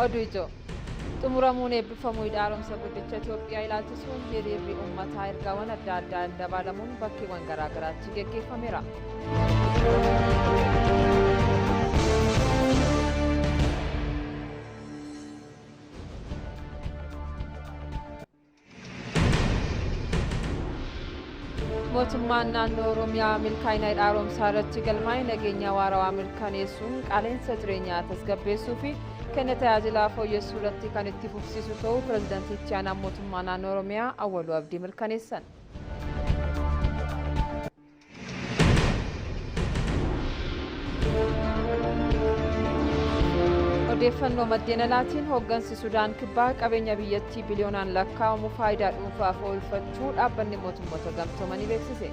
Oduujo xumuramuun eebbifamuu hidhaaromsa guddicha Itoophiyaa ilaalchisuun hiriirri uummataa ergaawwan adda addaa dabaalamuun bakkeewwan garaa garaatti geggeeffameera. mootummaan naannoo Oromiyaa milkaa'ina hidhaaromsaa irratti galmaa'ee nageenya waarawaa mirkaneessuun qaaleensa jireenyaa tasgabbeessuu fi kenna tajaajilaa fooyyessuu irratti kan itti fufsiisu ta'uu pirezidaantichi aanaa mootummaa naannoo Oromiyaa Awwaluu Abdii mirkaneessan. odeeffannoo maddeen alaatiin hooggansi Sudaan kibbaa qabeenya biyyattii biliyoonaan lakkaa'amu faayidaa dhuunfaaf oolfachuu dhaabbanni mootummoota gamtoomanii beeksise.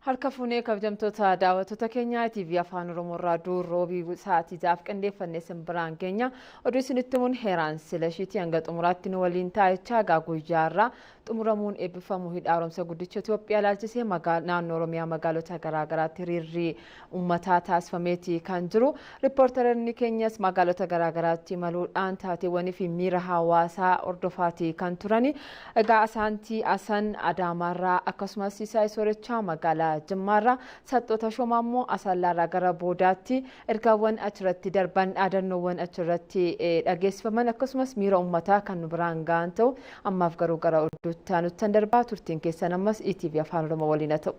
harka fuunee kabajamtoota daawwattoota keenyaa TV Afaan Oromoo irraa roobii sa'aatii jaaf qindeeffannee simbiraan keenya oduu isinitti himuun heeraan silashiitii hanga xumuraatti nu waliin taa'ichaa guyyaarraa xumuramuun eebbifamuu hidhaaromsa guddicha Itoophiyaa ilaalchisee naannoo Oromiyaa magaalota garaa garaatti hiriirri uummataa taasifameeti kan jiru. Riippoortaroonni keenyas magaalota garaa garaatti imaluudhaan taateewwanii fi miira hawaasaa hordofaatii kan turani. Egaa Asaantii Asan Adaamaarraa akkasumas Siisaa Soorachaa magaalaa Jimmaarraa Saxxoota Shomaammoo Asallaarraa gara boodaatti ergaawwan achirratti darban dhaadannoowwan achirratti dhageessifaman akkasumas miira uummataa kan nu biraan ga'an ta'u ammaaf garuu gara oduutti aanutti darbaa turtiin keessan ammas ETV Afaan Oromoo waliin ta'u.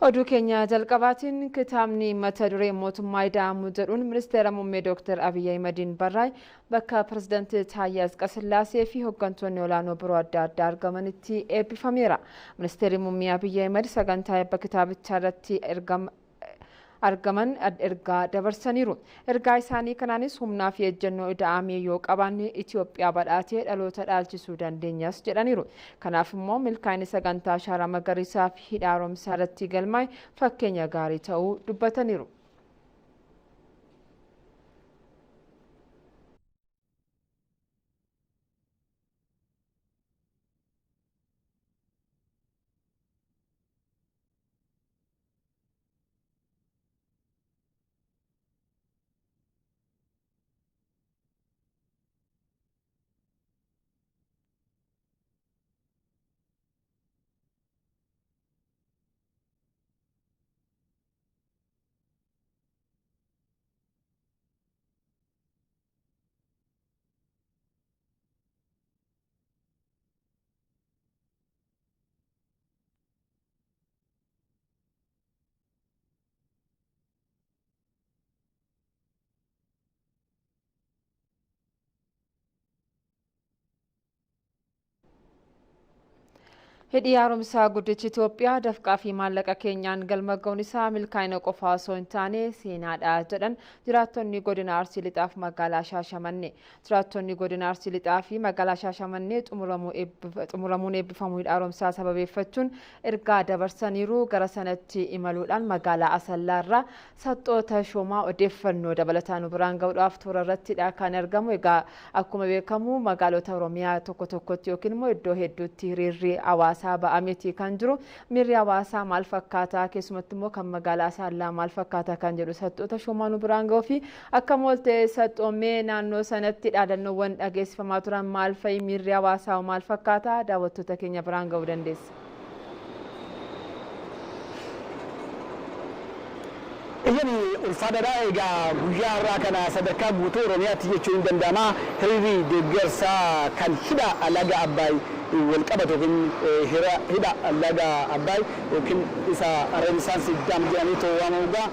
oduu keenya jalqabaatiin kitaabni mata duree mootummaa ida'amuu jedhuun ministeera muummee Dr. Abiy Ahmediin barraa'e bakka pirezidaantii Taayyee Asqasillaasee fi hooggantoonni olaanoo biroo adda addaa argamanitti eebbifameera. Ministeerri muummee Abiy Ahmed sagantaa eebba kitaabichaa irratti argaman ergaa dabarsaniiru. Ergaa isaanii kanaanis humnaa fi ejjennoo ida'amee yoo qabaanne Itoophiyaa badhaatee dhaloota dhaalchisuu dandeenyas jedhaniiru. Kanaaf immoo milkaa'inni sagantaa ashaaraa magariisaa fi hidhaaromsaa irratti galmaa'e fakkeenya gaarii ta'uu dubbataniiru. Hidhi haaromsaa guddichi Itoophiyaa dafqaa fi maallaqa keenyaan galma ga'uun isaa milkaa'ina qofaa osoo hin taane seenaadha jedhan jiraattonni godina Arsii Lixaaf magaalaa Shaashamannee. Jiraattonni godina Arsii Lixaa fi magaalaa Shaashamannee xumuramuun eebbifamuu hidha haaromsaa sababeeffachuun ergaa dabarsaniiru. Gara sanatti imaluudhaan magaalaa Asallaarraa Saxxoota Shomaa odeeffannoo dabalataa nu biraan ga'uudhaaf toora irrattidha kan argamu. Egaa akkuma beekamu magaalota Oromiyaa tokko tokkotti yookiin immoo iddoo hedduutti hiriirri hawaasa ba'ameeti kan jiru. Miirri hawaasaa maal fakkaata keessumatti immoo kan magaalaa Asallaa maal fakkaata kan jedhu Saxxoota Shomaa nu biraan ga'uu fi akka moolte Saxxoomee naannoo sanatti dhaadannoowwan dhageessifamaa turan maal fa'i miirri hawaasaa maal fakkaata daawwattoota keenya biraan ga'uu dandeessa. Iyani ulfaadhaadha egaa guyyaa irraa kana sadarkaa guutuu Oromiyaatti jechuun danda'ama. Hiriirri deeggarsaa kan hidha laga Abbaay wal qabatu yookiin hidha laga Abbaay yookiin isa Reenisaansii daam jedhanii waamamuudha.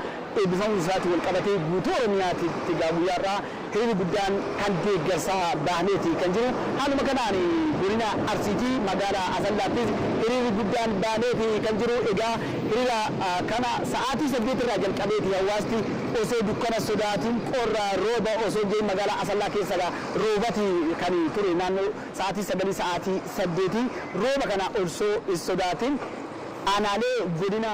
eebbifamuun isaatti wal qabatee guutuu Oromiyaatti guyyaarraa hiriirri guddaan kan deeggarsaa baaneeti kan jiru. Haaluma kanaan godina Arsiitii magaalaa Asallaattis hiriirri guddaan baaneeti kan jiru. Egaa hiriira kana sa'aatii 8 irraa jalqabeeti hawaasni osoo dukkana sodaatiin qorra rooba osoo jee magaalaa Asallaa keessa roobati kan ture naannoo sa'aatii 9 sa'aatii 8 rooba kana osoo sodaatiin aanaalee godina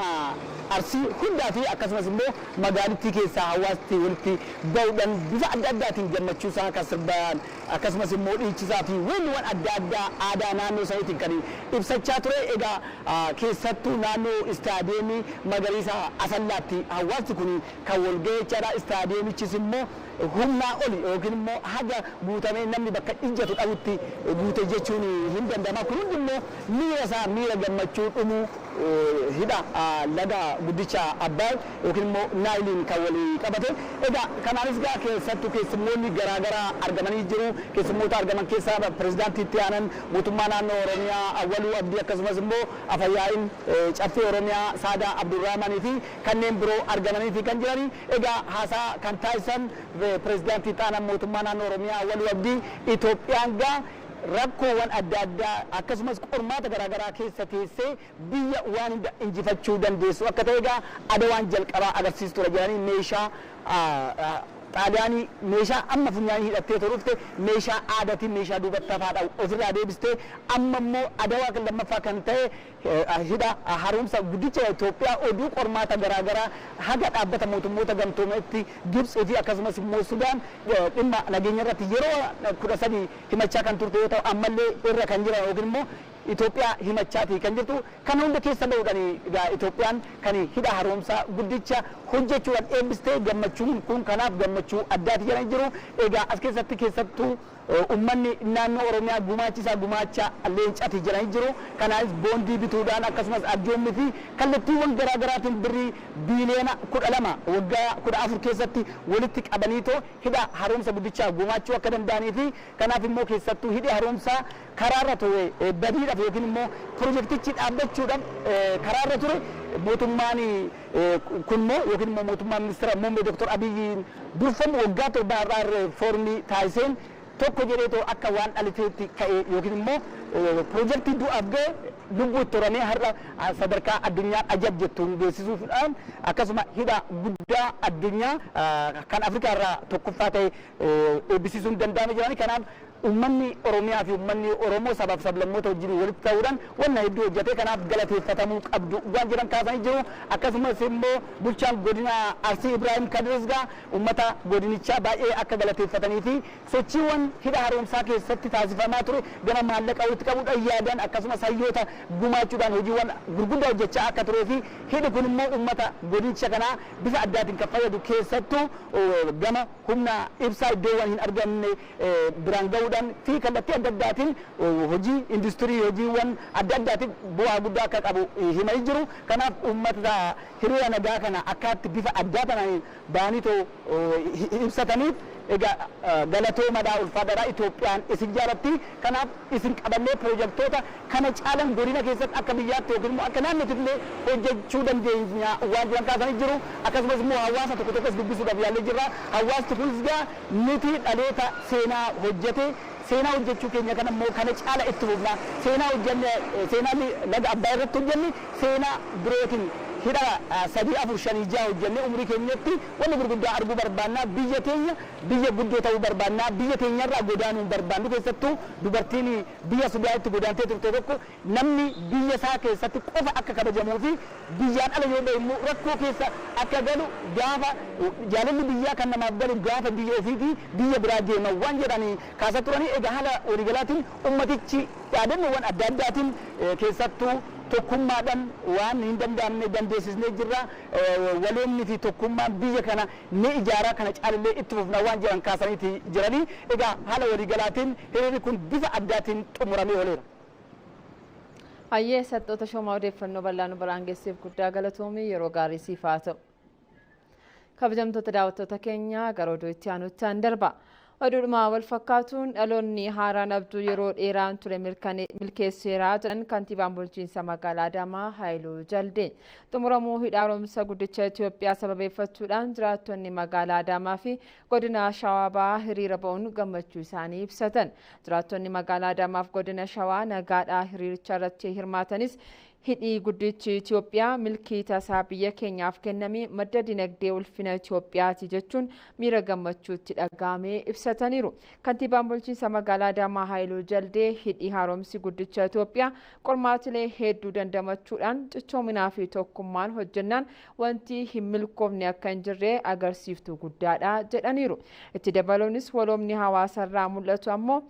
Arsii hundaa fi akkasumas immoo magaalittii keessaa hawaasni walitti ba'uudhaan bifa adda addaatiin gammachuu isaa kan sirbaan akkasumas immoo dhiichisaa fi weelluuwwan adda addaa aadaa naannoo saniitiin kan ibsachaa ture. Egaa keessattuu naannoo istaadiyeemii magariisa Asallaatti hawaasni kun kan wal ga'ee jechaadha. Istaadiyeemichis immoo humnaa oli yookiin immoo haga guutamee namni bakka ijjatu dhabutti guute jechuun hin danda'ama. Kun hundi immoo miira isaa miira gammachuu dhumuu hidha laga guddicha Abbaay yookiin immoo Naayiliin kan walii qabate. Egaa kanaanis gaa keessattuu keessummoonni garaagaraa argamanii jiru. Keessummoota argaman keessaa pirezidaantii itti aanan mootummaa naannoo Oromiyaa Awwaluu Abdii akkasumas immoo afayyaa'in caffee Oromiyaa Saadaa Abdurrahmaanii fi kanneen biroo argamanii kan jirani. Egaa haasaa kan taasisan pirezidaantii itti aanan mootummaa naannoo Oromiyaa Awwaluu Abdii Itoophiyaan gaa rakkoowwan adda addaa akkasumas qormaata garaagaraa keessa teessee biyya waan hunda injifachuu dandeessu akka ta'e egaa Adawaan jalqabaa agarsiistuu jiranii meeshaa xaaliyaanii meeshaa amma funyaanii hidhattee turufte meeshaa aadaatiin meeshaa duubatti hafaadha ofirraa deebistee amma immoo Adawaa kan lammaffaa kan ta'e hidha haaromsa guddicha Itoophiyaa oduu qormaata garaagaraa haga dhaabbata mootummoota gamtoomeetti Gibxii fi akkasumas immoo Sudaan dhimma nageenya irratti yeroo 13 himachaa kan turte yoo ta'u ammallee irra kan jiran yookiin immoo Itoophiyaa himachaati kan jirtu kan hunda keessa ba'uudhaan egaa Itoophiyaan kan hidha haaromsaa guddicha hojjechuudhaan eebbistee gammachuun kun kanaaf gammachuu addaati jedhanii jiru. Egaa as keessattuu ummanni naannoo Oromiyaa gumaacha leencaati jedhanii jiru. Kanaanis boondii bituudhaan akkasumas arjoomni fi kallattiiwwan garaagaraatiin birrii biiliyoona 12 waggaa 14 keessatti walitti qabaniitoo hidha haaromsa guddichaa gumaachuu akka danda'anii fi kanaaf immoo keessattuu hidhi haaromsaa karaarra ture badiidhaaf yookiin immoo pirojektichi dhaabbachuudhaaf karaarra ture mootummaan kunimmoo yookiin immoo mootummaan ministeera muummee Dr. Abiyyiin durfamu waggaa 7 riifoormii taasiseen tokko jedheetoo akka waan dhaliteetti ka'e yookiin immoo pirojektii du'aaf ga'e lubbuu itti horamee har'a sadarkaa addunyaa ajab jettuun beeksisuudhaan akkasuma hidha guddaa addunyaa kan Afrikaa irraa tokkoffaa ta'e eebbisiisuun danda'ame jirani. Kanaaf ummanni Oromiyaa fi ummanni Oromoo sabaaf sablammoota wajjin walitti ta'uudhaan wanna hedduu hojjete kanaaf galateeffatamuu qabdu waan jedhan kaasanii jiru. Akkasumas immoo bulchaan godina Arsii Ibrahim Kadirisgaa ummata godinichaa baay'ee akka galateeffatanii fi sochiiwwan hidha haaromsaa keessatti taasifamaa ture gama maallaqa walitti qabuudhaan yaadan akkasumas hayyoota gumaachuudhaan hojiiwwan gurguddaa hojjechaa akka turee fi hidhi kun immoo ummata godinicha kanaa bifa addaatiin kan fayyadu keessattuu gama humna ibsaa iddoowwan hin argamne biraan ga'uudhaan fi kallattii adda addaatiin hojii industirii hojiiwwan adda addaatiin bu'aa guddaa akka qabu himanii jiru. Kanaaf ummata hiriira nagaa kana akkaatti bifa addaa tanaan baanitoo ibsataniif egaa galatoomaa ulfaadhaa Itoophiyaan isin jaalatti. Kanaaf isin qabannee pirojektoota kana caalan godina keessatti akka biyyaatti yookiin immoo akka naannootti illee hojjechuu dandeenya waan jiran kaasanii jiru. Akkasumas immoo hawaasa tokko tokkos dubbisuudhaaf yaallee jirra. Hawaasni kunis gaa nuti dhaloota seenaa hojjete seenaa hojjechuu keenya kana immoo kana caala itti fufna. Seenaa hojjenne seenaa laga Abbaay irratti hojjenne seenaa birootiin hidha 3-4-5 hojjenne umurii keenyatti wanni gurguddaa arguu barbaannaa biyya teenya biyya guddoo ta'uu barbaannaa biyya teenyarraa godaanuu barbaannu keessattuu dubartiin biyya Sudaanitti godaantee turte tokko namni biyya isaa keessatti qofa akka kabajamuu fi biyyaan ala yoo ta'e immoo rakkoo keessa akka galu gaafa jaalalli biyyaa kan namaaf galu gaafa biyya ofii fi biyya biraa deeman waan jedhanii kaasaa turanii. Egaa haala waliigalaatiin ummatichi yaadannoowwan adda addaatiin keessattuu tokkummaadhaan waan hin danda'amne dandeessisnee jirra. Waloonni fi tokkummaan biyya kana ni ijaaraa kana caalallee itti fufna waan jiran kaasaniiti jiranii. Egaa haala waliigalaatiin hiriirri kun bifa addaatiin xumuramee ooleera. Hayyee sattoota shoomaa odeeffannoo bal'aa nu biraan geesseef guddaa galatoomii yeroo gaarii siif haa ta'u. Kabajamtoota daawwattoota keenya gara oduu itti aanutti darba. Oduudhuma wal fakkaatuun dhaloonni haaraan abduu yeroo dheeraan ture milkeesseeraa jedhan kantiibaan bulchiinsa magaalaa Adaamaa Haayiluu Jaldee. Xumuramuu hidha haaromsa guddicha Itoophiyaa sababeeffachuudhaan jiraattonni magaalaa Adaamaa fi godina Shawaa Bahaa hiriira ba'uun gammachuu isaanii ibsatan. Jiraattonni magaalaa Adaamaa fi godina Shawaa nagaadhaa hiriiricha irratti hirmaatanis hidhi guddichi Itoophiyaa milkii tasaa biyya keenyaaf kenname madda dinagdee ulfina Itoophiyaati jechuun miira gammachuutti dhaga'amee ibsataniiru. Kantiibaan bulchiinsa magaalaa Adaamaa Haayiluu Jaldee hidhi haaromsi guddicha Itoophiyaa qormaatilee hedduu dandamachuudhaan cichoominaa fi tokkummaan hojjennaan wanti hin milkoofne akka hin jirre agarsiiftuu guddaadha jedhaniiru. Itti dabaluunis waloomni hawaasarraa mul'atu ammoo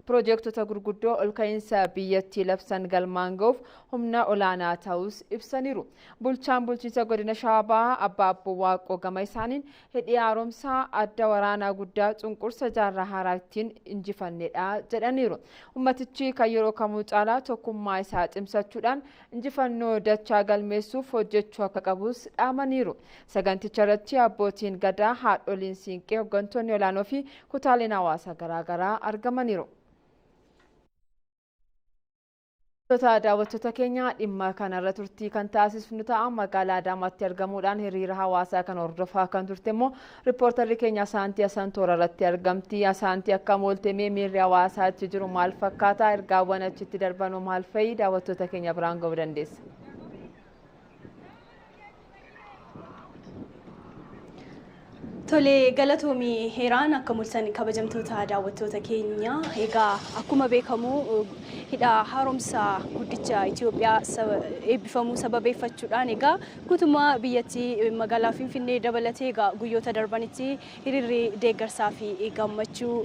Piroojektota gurguddoo ol ka'iinsa biyyattii labsan galmaan ga'uuf humna olaanaa ta'us ibsaniiru. Bulchaan bulchiinsa godina Shawaa Bahaa Abbaa Abboo Waaqoo gama isaaniin hidhi haaromsaa adda waraanaa guddaa cunqursa jaarraa haaraa ittiin injifannedha jedhaniiru. Ummatichi kan yeroo kamuu caalaa tokkummaa isaa cimsachuudhaan injifannoo dachaa galmeessuuf hojjechuu akka qabus dhaamaniiru. Saganticha irratti abbootiin gadaa, haadholiin siinqee, hooggantoonni olaanoo fi kutaaleen hawaasaa garaagaraa argamaniiru. Daawwattoota keenya dhimma kanarra turtii kan taasisnu ta'a. Magaalaa Adaamaatti argamuudhaan hiriira hawaasaa kan hordofaa kan turte immoo riippoortarri keenya Asaantii Asantoora irratti argamti. Asaantii akka mooltemee miirri hawaasaa achi jiru maal fakkaata? Ergaawwan achitti darbanuu maal fa'i? Daawwattoota keenya biraan ga'uu dandeessa. Tole galatoomii heeraan akka mul'atan kabajamtoota daawwattoota keenya egaa akkuma beekamu hidha haaromsa guddicha Itoophiyaa eebbifamuu sababeeffachuudhaan egaa guutummaa biyyattii magaalaa Finfinnee dabalatee egaa guyyoota darbanitti hiriirri deeggarsaa fi gammachuu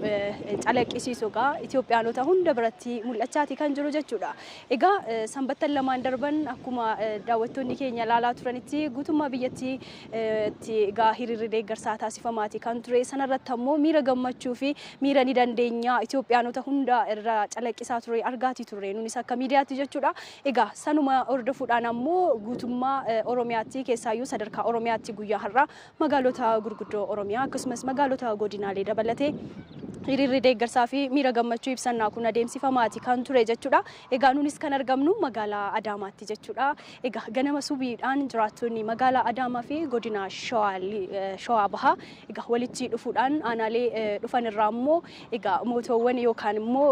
calaqqisiisu egaa Itoophiyaanota hunda biratti mul'achaati kan jiru jechuudha. Egaa sanbattan lamaan darban akkuma daawwattoonni keenya ilaalaa turanitti guutummaa biyyattii egaa hiriirri deeggarsaa taasifamaati kan ture. Sanarratti ammoo miira gammachuu fi miira ni dandeenya Itoophiyaanota hunda irraa calaqqisaa ture argaati turre nunis akka miidiyaatti jechuudha. Egaa sanuma hordofuudhaan ammoo guutummaa Oromiyaatti keessaayyuu sadarkaa Oromiyaatti guyyaa har'aa magaalota gurguddoo Oromiyaa akkasumas magaalota godinaalee dabalatee hiriirri deeggarsaa fi miira gammachuu ibsannaa kun adeemsifamaati kan ture jechuudha. Egaa nunis kan argamnu magaalaa Adaamaatti jechuudha. Egaa ganama subiidhaan jiraattonni magaalaa Adaamaa fi godina Shawaa Bahaa egaa walitti dhufuudhaan aanaalee dhufan irraa immoo egaa mootoowwan yookaan immoo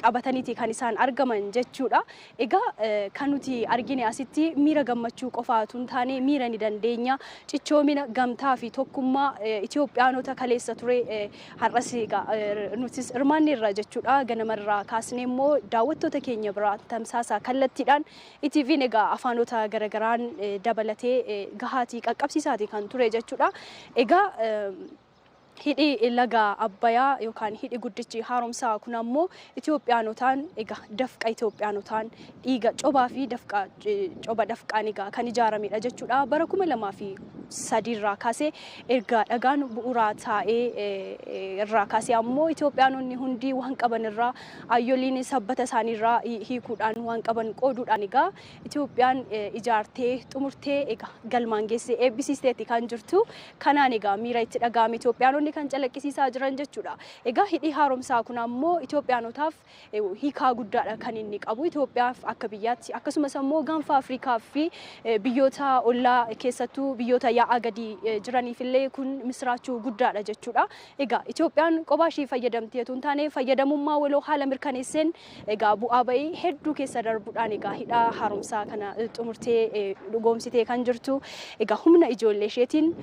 qabataniiti kan isaan argaman jechuudha. Egaa kan nuti argine asitti miira gammachuu qofaatu hin taane miira ni dandeenya cichoomina gamtaa fi tokkummaa Itoophiyaanota kaleessa ture har'as egaa nutis hirmaanne irra jechuudha. Ganamarraa kaasnee immoo daawwattoota keenya biraa tamsaasa kallattiidhaan ITV'n egaa afaanota garagaraan dabalatee gahaatii qaqqabsiisaati kan ture jechuudha. Egaa hidhi laga Abbayyaa yookaan hidhi guddichi haaromsaa kun ammoo Itoophiyaanotaan egaa dafqa Itoophiyaanotaan dhiiga cobaa fi dafqa coba dafqaan egaa kan ijaaramedha jechuudha. Bara 2003 irraa kaasee erga dhagaan bu'uuraa taa'ee irraa kaasee ammoo Itoophiyaanonni hundi waan qaban irraa ayyoliin sabbata isaanii irraa hiikuudhaan waan qaban qooduudhaan egaa Itoophiyaan ijaartee xumurtee egaa galmaan geessee eebbisiisteetti kan jirtu. Kanaan egaa miira itti dhaga'ame Itoophiyaanonni kan calaqqisiisaa jiran jechuudha. Egaa hidhi haaromsaa kun ammoo Itoophiyaanotaaf hiikaa guddaadha kan inni qabu. Itoophiyaaf akka biyyaatti akkasumas ammoo gaanfa Afrikaa fi biyyoota ollaa keessattuu biyyoota yaa'aa gadi jiraniif illee kun misraachuu guddaadha jechuudha. Egaa Itoophiyaan kophaa ishee fayyadamtee osoo hin taane fayyadamummaa waloo haala mirkaneesseen egaa bu'aa ba'ii hedduu keessa darbuudhaan egaa hidha haaromsaa kana xumurtee dhugoomsitee kan jirtu. Egaa humna ijoollee isheetiin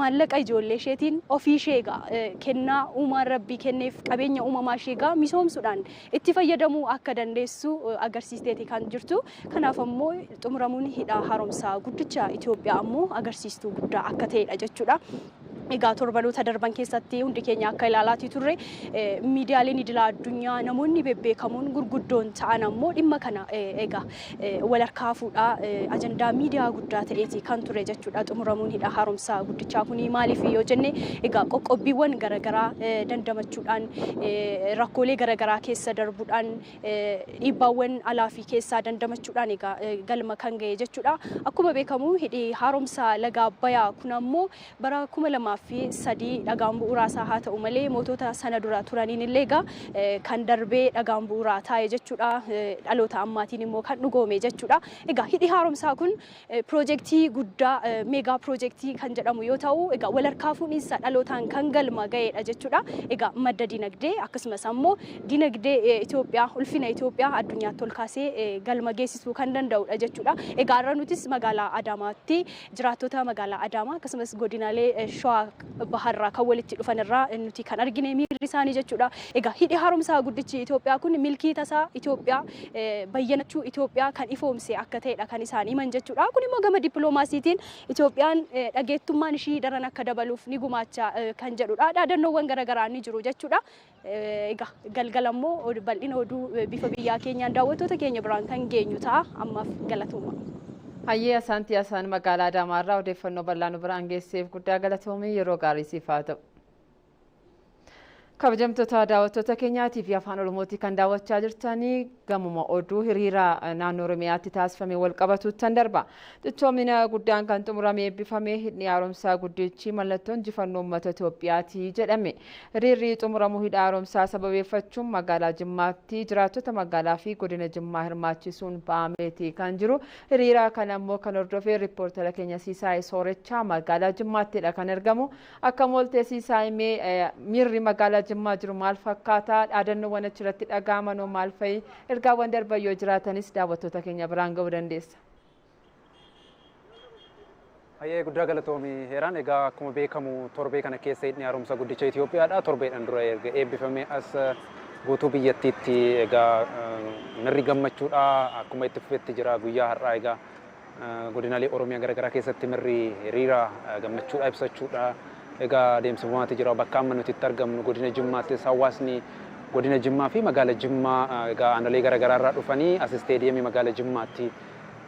maallaqa ijoollee isheetiin ofii ishee egaa kennaa uumaan rabbii kenneef qabeenya uumamaa ishee egaa misoomsuudhaan itti fayyadamuu akka dandeessu agarsiisteeti kan jirtu. Kanaaf ammoo xumuramuun hidha haaromsaa guddicha Itoophiyaa ammoo agarsiistuu guddaa akka ta'edha jechuudha. Egaa torbanoota darban keessatti hundi keenya akka ilaalaatii turre miidiyaaleen idilaa addunyaa namoonni bebbeekamoon gurguddoon ta'an ammoo dhimma kana egaa wal harkaa fuudhaa ajandaa miidiyaa guddaa ta'eeti kan ture jechuudha. Xumuramuun hidha haaromsaa guddichaa kuni maaliif yoo jenne egaa qoqqobbiiwwan garaagaraa dandamachuudhaan rakkoolee garaagaraa keessa darbuudhaan dhiibbaawwan alaa fi keessaa dandamachuudhaan egaa galma kan ga'e jechuudha. Akkuma beekamu hidhi haaromsaa laga Abbayyaa kun ammoo bara 2000 fi 3 dhagaan bu'uuraa isaa haa ta'u malee mootota sana dura turaniin illee egaa kan darbee dhagaan bu'uuraa taa'e jechuudha. Dhaloota ammaatiin immoo kan dhugoome jechuudha. Egaa hidhi haaromsaa kun piroojeektii guddaa meegaa piroojeektii kan jedhamu yoo ta'u egaa walharkaa fuudhinsa dhalootaan kan galma ga'eedha jechuudha. Egaa madda dinagdee akkasumas ammoo dinagdee Itoophiyaa ulfina Itoophiyaa addunyaatti ol kaasee galma geessisuu kan danda'udha jechuudha. Egaa har'a nutis magaalaa Adaamaatti jiraattota magaalaa Adaamaa akkasumas godinaalee Shawaa Baharraa kan walitti dhufan irraa nuti kan argine miirri isaanii jechuudha. Egaa hidhi haaromsaa guddichi Itoophiyaa kun milkii tasaa Itoophiyaa bayyanachuu Itoophiyaa kan ifoomse akka ta'edha kan isaan himan jechuudha. Kun immoo gama dippiloomaasiitiin Itoophiyaan dhageettummaan ishii daran akka dabaluuf ni gumaacha kan jedhudha. Dhaadannoowwan garaagaraa ni jiru jechuudha. Egaa galgala immoo bal'ina oduu bifa biyyaa keenyaan daawwattoota keenya biraan kan geenyu ta'a. Ammaaf galatooma. Hayyee Asaantii Asaan magaalaa Adaamaarraa odeeffannoo bal'aa nu biraan geesseef guddaa galatoomii yeroo gaarii siif haa ta'u. Kabajamtoota daawwattoota keenyaatii fi afaan Oromootii kan daawwachaa jirtanii gamuma oduu hiriira naannoo Oromiyaatti taasifame wal qabatuuttan darba. Cichoomina guddaan kan xumurame eebbifame hidhi haaromsaa guddichi mallattoo injifannoo uummata Itoophiyaati jedhame. Hiriirri xumuramuu hidha haaromsaa sababeeffachuun magaalaa Jimmaatti jiraattota magaalaa fi godina Jimmaa hirmaachisuun ba'ameeti kan jiru. Hiriira kana ammoo kan hordofee riippoortara keenya Siisaay Soorechaa magaalaa Jimmaattidha kan argamu. Akka mooltee Siisaay miirri magaalaa Jimmaa jiru maal fakkaata dhaadannoowwan achirratti dhaga'aman maal fa'i ergaawwan darban yoo jiraatanis daawwattoota keenya biraan ga'uu dandeessa. Hayyee guddaa galatoomii heeraan egaa akkuma beekamu torbee kana keessa hidhi haaromsa guddicha Itoophiyaadha. Torbeedhaan dura erga eebbifame as guutuu biyyattiitti egaa mirri gammachuudha akkuma itti fufetti jira guyyaa har'aa egaa godinaalee Oromiyaa garaagaraa keessatti mirri hiriira gammachuudha ibsachuudha. Egaa deemsifamaa jira bakka amma nuti itti argamnu godina Jimmaattis hawaasni godina Jimmaa fi magaalaa Jimmaa egaa aanalee garaagaraa irraa dhufanii as isteediyeemii magaalaa Jimmaatti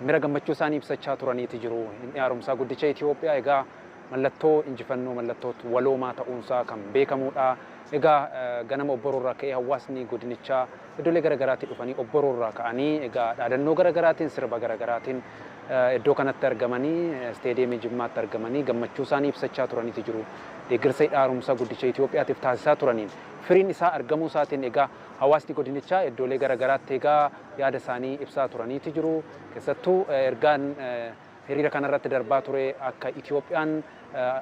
mira gammachuu isaanii ibsachaa turaniiti jiru. Hidhi haaromsaa guddicha Itoophiyaa egaa mallattoo injifannoo mallattoo waloomaa ta'uunsaa kan beekamudha. Egaa ganama obboroorraa ka'ee hawaasni godinichaa iddoolee garaagaraatti dhufanii obboroorraa ka'anii egaa dhaadannoo garaagaraatiin sirba garaagaraatiin iddoo kanatti argamanii isteediyeemii Jimmaatti argamanii gammachuu isaanii ibsachaa turaniiti jiru. Deeggarsa hidha haaromsaa guddicha Itoophiyaatiif taasisaa turaniin firiin isaa argamuu isaatiin egaa hawaasni godinichaa iddoolee garaagaraatti egaa yaada isaanii ibsaa turaniiti jiru. Keessattuu ergaan hiriira kanarratti darbaa ture akka Itoophiyaan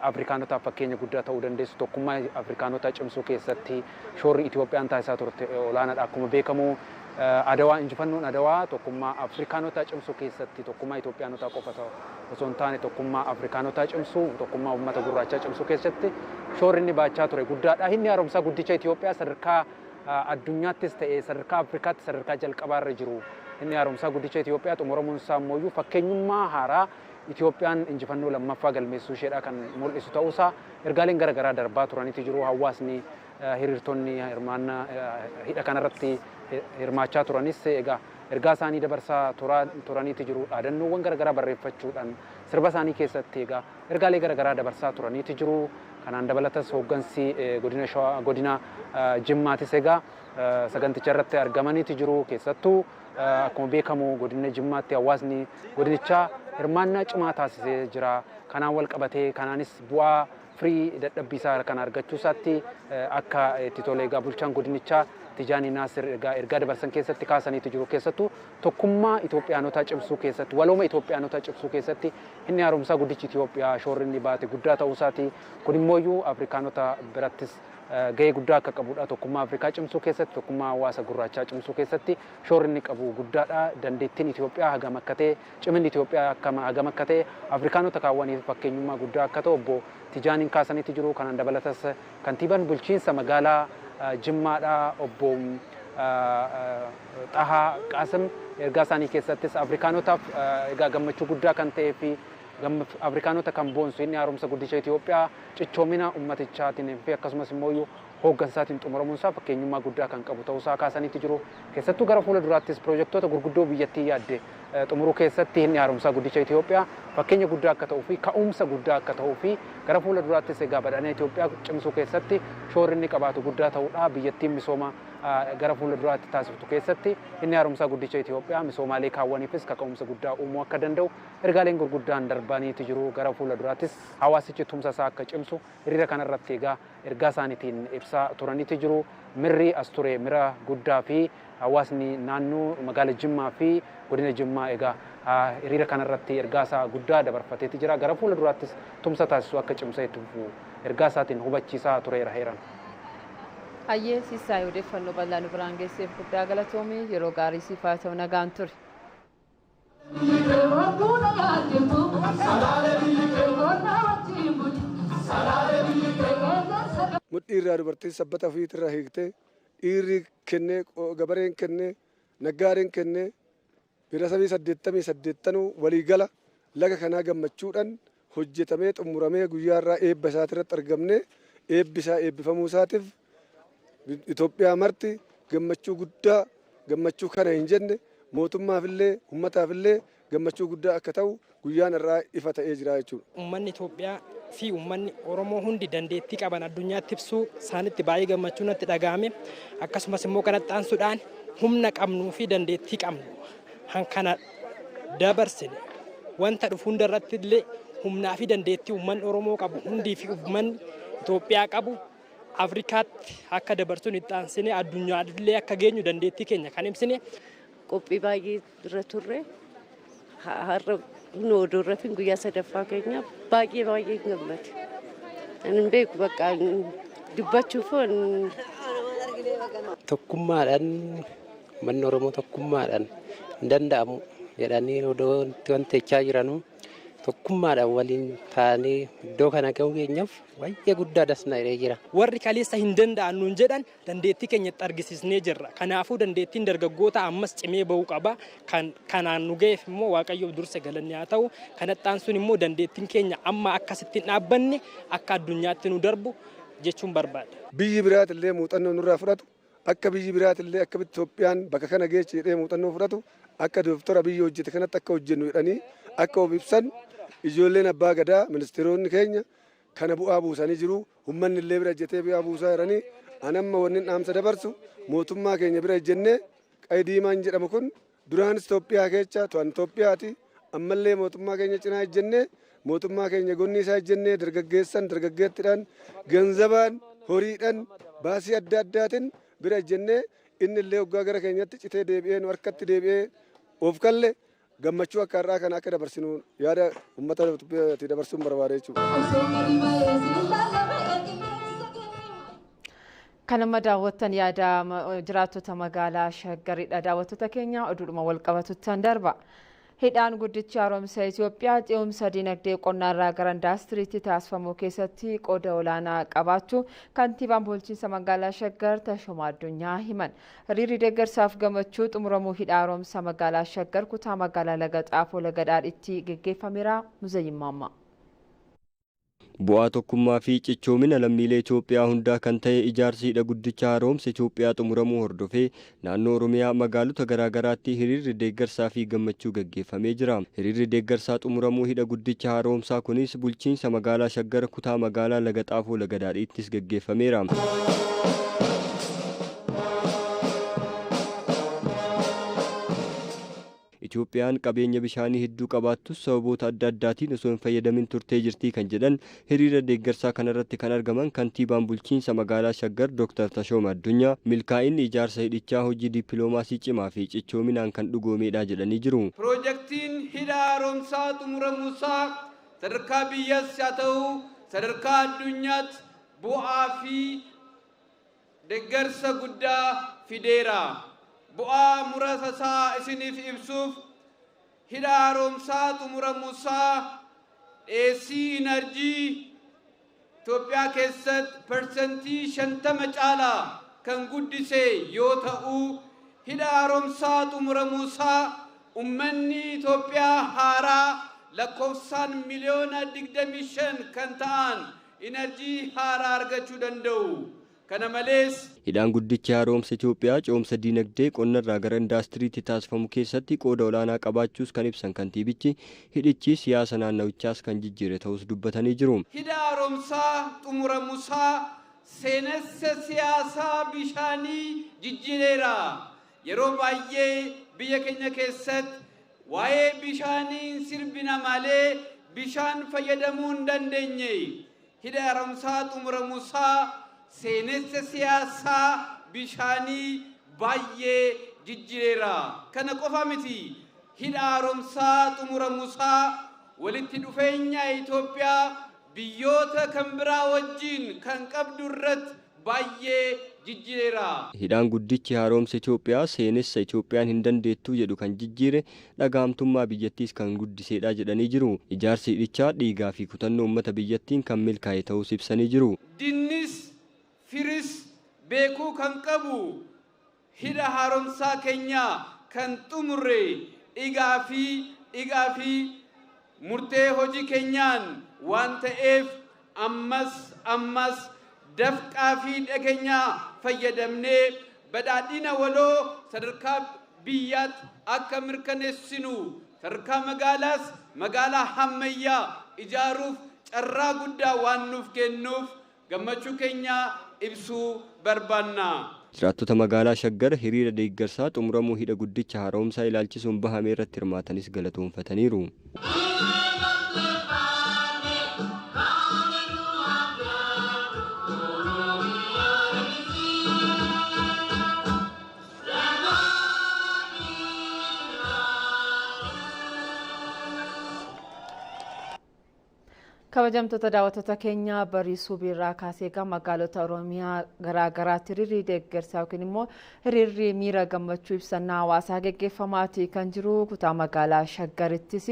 Afrikaanotaaf fakkeenya guddaa ta'uu dandeessu tokkummaa Afrikaanotaa cimsuu keessatti shoorri Itoophiyaan taasisaa turte olaanaadha. Akkuma beekamu Adawaa injifannoon Adawaa tokkummaa Afrikaanotaa cimsuu keessatti tokkummaa Itoophiyaanotaa qofa osoo hin taane tokkummaa Afrikaanotaa cimsuu tokkummaa uummata gurraachaa cimsuu keessatti shoorri inni baachaa ture guddaadha. Hidhi haaromsaa guddicha Itoophiyaa sadarkaa addunyaattis ta'ee sadarkaa Afrikaatti sadarkaa jalqabaarra jiru. Hidhi haaromsaa guddicha Itoophiyaa xumuramuun isaa immoo fakkeenyummaa haaraa Itoophiyaan injifannoo lammaffaa galmeessuu isheedha kan mul'isu ta'uusaa ergaaleen garaagaraa darbaa turaniiti jiru. Hawaasni hiriirtonni hirmaannaa hidha kanarratti hirmaachaa turanis egaa ergaa isaanii dabarsaa turaniiti jiru. Dhaadannoowwan garaagaraa barreeffachuudhaan sirba isaanii keessatti egaa ergaalee garaagaraa dabarsaa turaniiti jiru. Kanaan dabalatas hooggansi godina Jimmaatis egaa saganticha irratti argamaniiti jiru. Keessattuu akkuma beekamu godina Jimmaatti hawaasni godinichaa hirmaannaa cimaa taasisee jira. Kanaan wal qabatee kanaanis bu'aa firii dadhabbiisaa kan argachuu isaatti akka itti tole egaa bulchaan godinichaa Tijaanii Naasir ergaa dabarsan keessatti kaasaniitu jiru. Keessattuu tokkummaa Itoophiyaanotaa cimsuu keessatti walooma Itoophiyaanotaa cimsuu keessatti hidhi haaromsaa guddichi Itoophiyaa shoorri inni baate guddaa ta'uu isaati. Kun immoo Afrikaanota birattis gahee guddaa akka qabudha. Tokkummaa Afrikaa cimsuu keessatti tokkummaa hawaasa gurraachaa cimsuu keessatti shoorri inni qabu guddaadha. Dandeettiin Itoophiyaa hagam akka ta'e ciminni Itoophiyaa hagam akka ta'e Afrikaanota kaawwaniif fakkeenyummaa guddaa akka ta'u obbo Tijaaniin kaasaniitu jiru. Kanaan dabalatas kantiibaan bulchiinsa magaalaa Jimmaadha obbo Xahaa Qaasim ergaa isaanii keessattis Afrikaanotaaf egaa gammachuu guddaa kan ta'ee fi Afrikaanota kan boonsu hidhi haaromsa guddicha Itoophiyaa cichoomina ummatichaatiin fi akkasumas immoo hooggansaatiin xumuramuunsaa fakkeenyummaa guddaa kan qabu ta'uusaa kaasaniitu jiru. Keessattuu gara fuula duraattis piroojektota gurguddoo biyyattii yaadde xumuruu keessatti hidhi haaromsaa guddicha Itoophiyaa fakkeenya guddaa akka ta'uu fi ka'umsa guddaa akka ta'uu fi gara fuula duraattis egaa badhaadhina Itoophiyaa cimsuu keessatti shoorri inni qabaatu guddaa ta'uudha. Biyyattiin misooma gara fuulduraatti taasiftu keessatti inni haaromsaa guddicha Itoophiyaa misoomaalee kaawwaniifis kaka'umsa guddaa uumuu akka danda'u ergaaleen gurguddaan darbaniiti jiru. Gara fuulduraattis hawaasichi tumsa isaa akka cimsu hiriira kanarratti egaa ergaa isaaniitiin ibsaa turaniiti jiru. Mirri as ture mira guddaa fi hawaasni naannoo magaala Jimmaa fi godina Jimmaa egaa hiriira kanarratti ergaa isaa guddaa dabarfateeti jira. Gara fuulduraattis tumsa taasisuu akka cimsa itti fufu ergaa isaatiin hubachiisaa tureera heeran. Hayyee siisaa odeeffannoo bal'aa nu biraan geesseef guddaa galatoomii yeroo gaarii siif haa ta'u nagaan ture. Mudhii irraa dubartiin sabbata ofiitirraa hiiktee dhiirri kennee gabareen kennee naggaadeen kennee bira sabii 88 waliigala laga kanaa gammachuudhaan hojjetamee xumuramee guyyaa irraa eebba isaatirratti argamne eebbi isaa eebbifamuu isaatiif Itoophiyaa marti gammachuu guddaa gammachuu kana hin jenne mootummaafillee uummataafillee gammachuu guddaa akka ta'u guyyaan irraa ifa ta'ee jira jechuudha. Uummanni Itoophiyaa fi uummanni Oromoo hundi dandeettii qaban addunyaatti ibsuu isaanitti baay'ee gammachuu natti dhaga'ame. Akkasumas immoo kanatti aansuudhaan humna qabnuu fi dandeettii qabnu kana dabarsine wanta dhufu hundarratti illee humnaa fi dandeettii uummanni Oromoo qabu hundii fi uummanni Itoophiyaa qabu Afrikaatti akka dabarsuun itti aansine addunyaadillee akka geenyu dandeettii keenya kan ibsine. Qophii baay'ee irra turre har'a nu oduurra fi guyyaa sadaffaa keenya baay'ee gammade. Ani beeku bakka dubbachuuf tokkummaadhaan manni Oromoo tokkummaadhaan hin danda'amu jedhanii odoo wanti jechaa jiranuu tokkummaadhaan waliin taanee iddoo kana ga'uu keenyaaf baay'ee guddaa dasna'ee jira. Warri kaleessa hin danda'an nuun jedhan dandeettii keenyatti argisiisnee jirra. Kanaafuu dandeettiin dargaggoota ammas cimee bahuu qaba. Kanaan nu ga'eef immoo Waaqayyoof dursa galanni haa ta'u. Kanatti aansuun immoo dandeettiin keenya amma akkasittiin dhaabbanne akka addunyaatti nu darbu jechuun barbaada. Biyyi biraatillee muuxannoo nurraa fudhatu akka biyyi biraatillee akka Itoophiyaan bakka kana geessu jedhee muuxannoo fudhatu akka dooktora biyya hojjete kanatti akka hojjennu jedhanii akka of ibsan ijoolleen abbaa gadaa ministeeronni keenya kana bu'aa buusanii jiru. Uummanni illee bira ejjetee bu'aa buusaa jiranii anamma wanni dhaamsa dabarsu mootummaa keenya bira ejjennee Qayidiimaan jedhamu kun duraanis Itoophiyaa keessa to'an Itoophiyaati. Ammallee mootummaa keenya cinaa ejjennee mootummaa keenya gonni isaa ejjennee dargaggeessan dargaggeettiidhaan ganzabaan horiidhaan baasii adda addaatiin bira ejjennee inni illee waggaa gara keenyatti citee deebi'ee nu harkatti deebi'ee of kalle gammachuu akka har'aa kana akka dabarsinu yaada uummata Itoophiyaatti dabarsuun barbaada jechuudha. Kan amma daawwattan yaada jiraattota magaalaa Shaggaridha. Daawwattoota keenya oduudhuma wal qabatuttan darba. Hidhaan guddichi haaromsa Itoophiyaa ce'umsa dinagdee qonnaarraa gara indaastiriitti taasifamuu keessatti qooda olaanaa qabaachuu kantiibaan bulchiinsa magaalaa Shaggar Tashoomaa Addunyaa himan. Hiriirri deeggarsaaf gammachuu xumuramuu hidha haaromsa magaalaa Shaggar kutaa magaalaa Laga Xaafoo Laga Dhaadhiitti geggeeffameera. Muzayyin Maammaa. Bu'aa tokkummaa fi cichoomina lammiilee Itoophiyaa hundaa kan ta'e ijaarsi hidha guddicha haaromsa Itoophiyaa xumuramuu hordofee naannoo Oromiyaa magaalota garaagaraatti hiriirri deeggarsaa fi gammachuu gaggeeffamee jira. Hiriirri deeggarsaa xumuramuu hidha guddicha haaromsaa kunis bulchiinsa magaalaa Shaggar kutaa magaalaa Laga Xaafoo Laga Dhaadhiittis gaggeeffameera. Itoophiyaan qabeenya bishaanii hedduu qabaattus sababoota adda addaatiin osoo hin fayyadamin turtee jirti kan jedhan hiriira deeggarsaa kanarratti kan argaman kantiibaan bulchiinsa magaalaa Shaggar Dr. Tashoomaa Addunyaa milkaa'inni ijaarsa hidhichaa hojii dippiloomaasii cimaa fi cichoominaan kan dhugoomeedha jedhanii jiru. Piroojeektiin hidha haaromsaa xumuramuusaa sadarkaa biyyaas haa ta'u sadarkaa addunyaatti bu'aa fi deeggarsa guddaa fideera. Bu'aa muraasa isaa isiniif ibsuuf hidha haaromsaa xumuramuusaa dhiyeessii inarjii Itoophiyaa keessatti parsantii 50 caalaa kan guddise yoo ta'u hidha haaromsaa xumuramuusaa uummanni Itoophiyaa haaraa lakkoofsaan miliyoona 25 kan ta'an inarjii haaraa argachuu danda'u. Kana malees hidhaan guddichi haaromsa Itoophiyaa ce'umsa dinagdee qonnarraa gara indaastiriitti taasifamu keessatti qooda olaanaa qabaachuus kan ibsan kantiibichi hidhichi siyaasa naannawichaas kan jijjiire ta'us dubbatanii jiru. Hidha haaromsaa xumuramuusaa seenessa siyaasaa bishaanii jijjiireera. Yeroo baay'ee biyya keenya keessatti waa'ee bishaanii sirbina malee bishaan fayyadamuu hin dandeenye. Hidha haaromsaa xumuramuusaa seenessa siyaasaa bishaanii baay'ee jijjiireera. Kana qofa miti. Hidha haaromsaa xumuramuusaa walitti dhufeenya Itoophiyaa biyyoota kan biraa wajjin kan qabdu irratti baay'ee jijjiireera. Hidhaan guddichi haaromsa Itoophiyaa seenessa Itoophiyaan hin dandeettuu jedhu kan jijjiire dhagaamtummaa biyyattiis kan guddiseedha jedhanii jiru. Ijaarsi hidhichaa dhiigaa fi kutannoo uummata biyyattiin kan milkaa'e ta'uus ibsanii jiru. Dinnis firis beekuu kan qabu hidha haaromsaa keenya kan xumurre dhiigaa fi murtee hojii keenyaan waan ta'eef ammas dafqaa fi dhageenya fayyadamnee badhaadhina waloo sadarkaa biyyaatti akka mirkaneessinu sadarkaa magaalaas magaalaa hammayyaa ijaaruuf carraa guddaa waan nuuf kennuuf gammachuu keenya ibsuu barbaanna. Jiraattota magaalaa Shaggar hiriira deeggarsaa xumuramuu hidha guddicha haaromsaa ilaalchisuun bahame irratti hirmaatanis galatoonfataniiru. Kabajamtoota daawwattoota keenya bariisuu birraa kaasee magaalota Oromiyaa garaagaraatti hiriirri deeggarsaa yookiin immoo hiriirri miira gammachuu ibsannaa hawaasaa geggeeffamaati kan jiru kutaa magaalaa Shaggarittis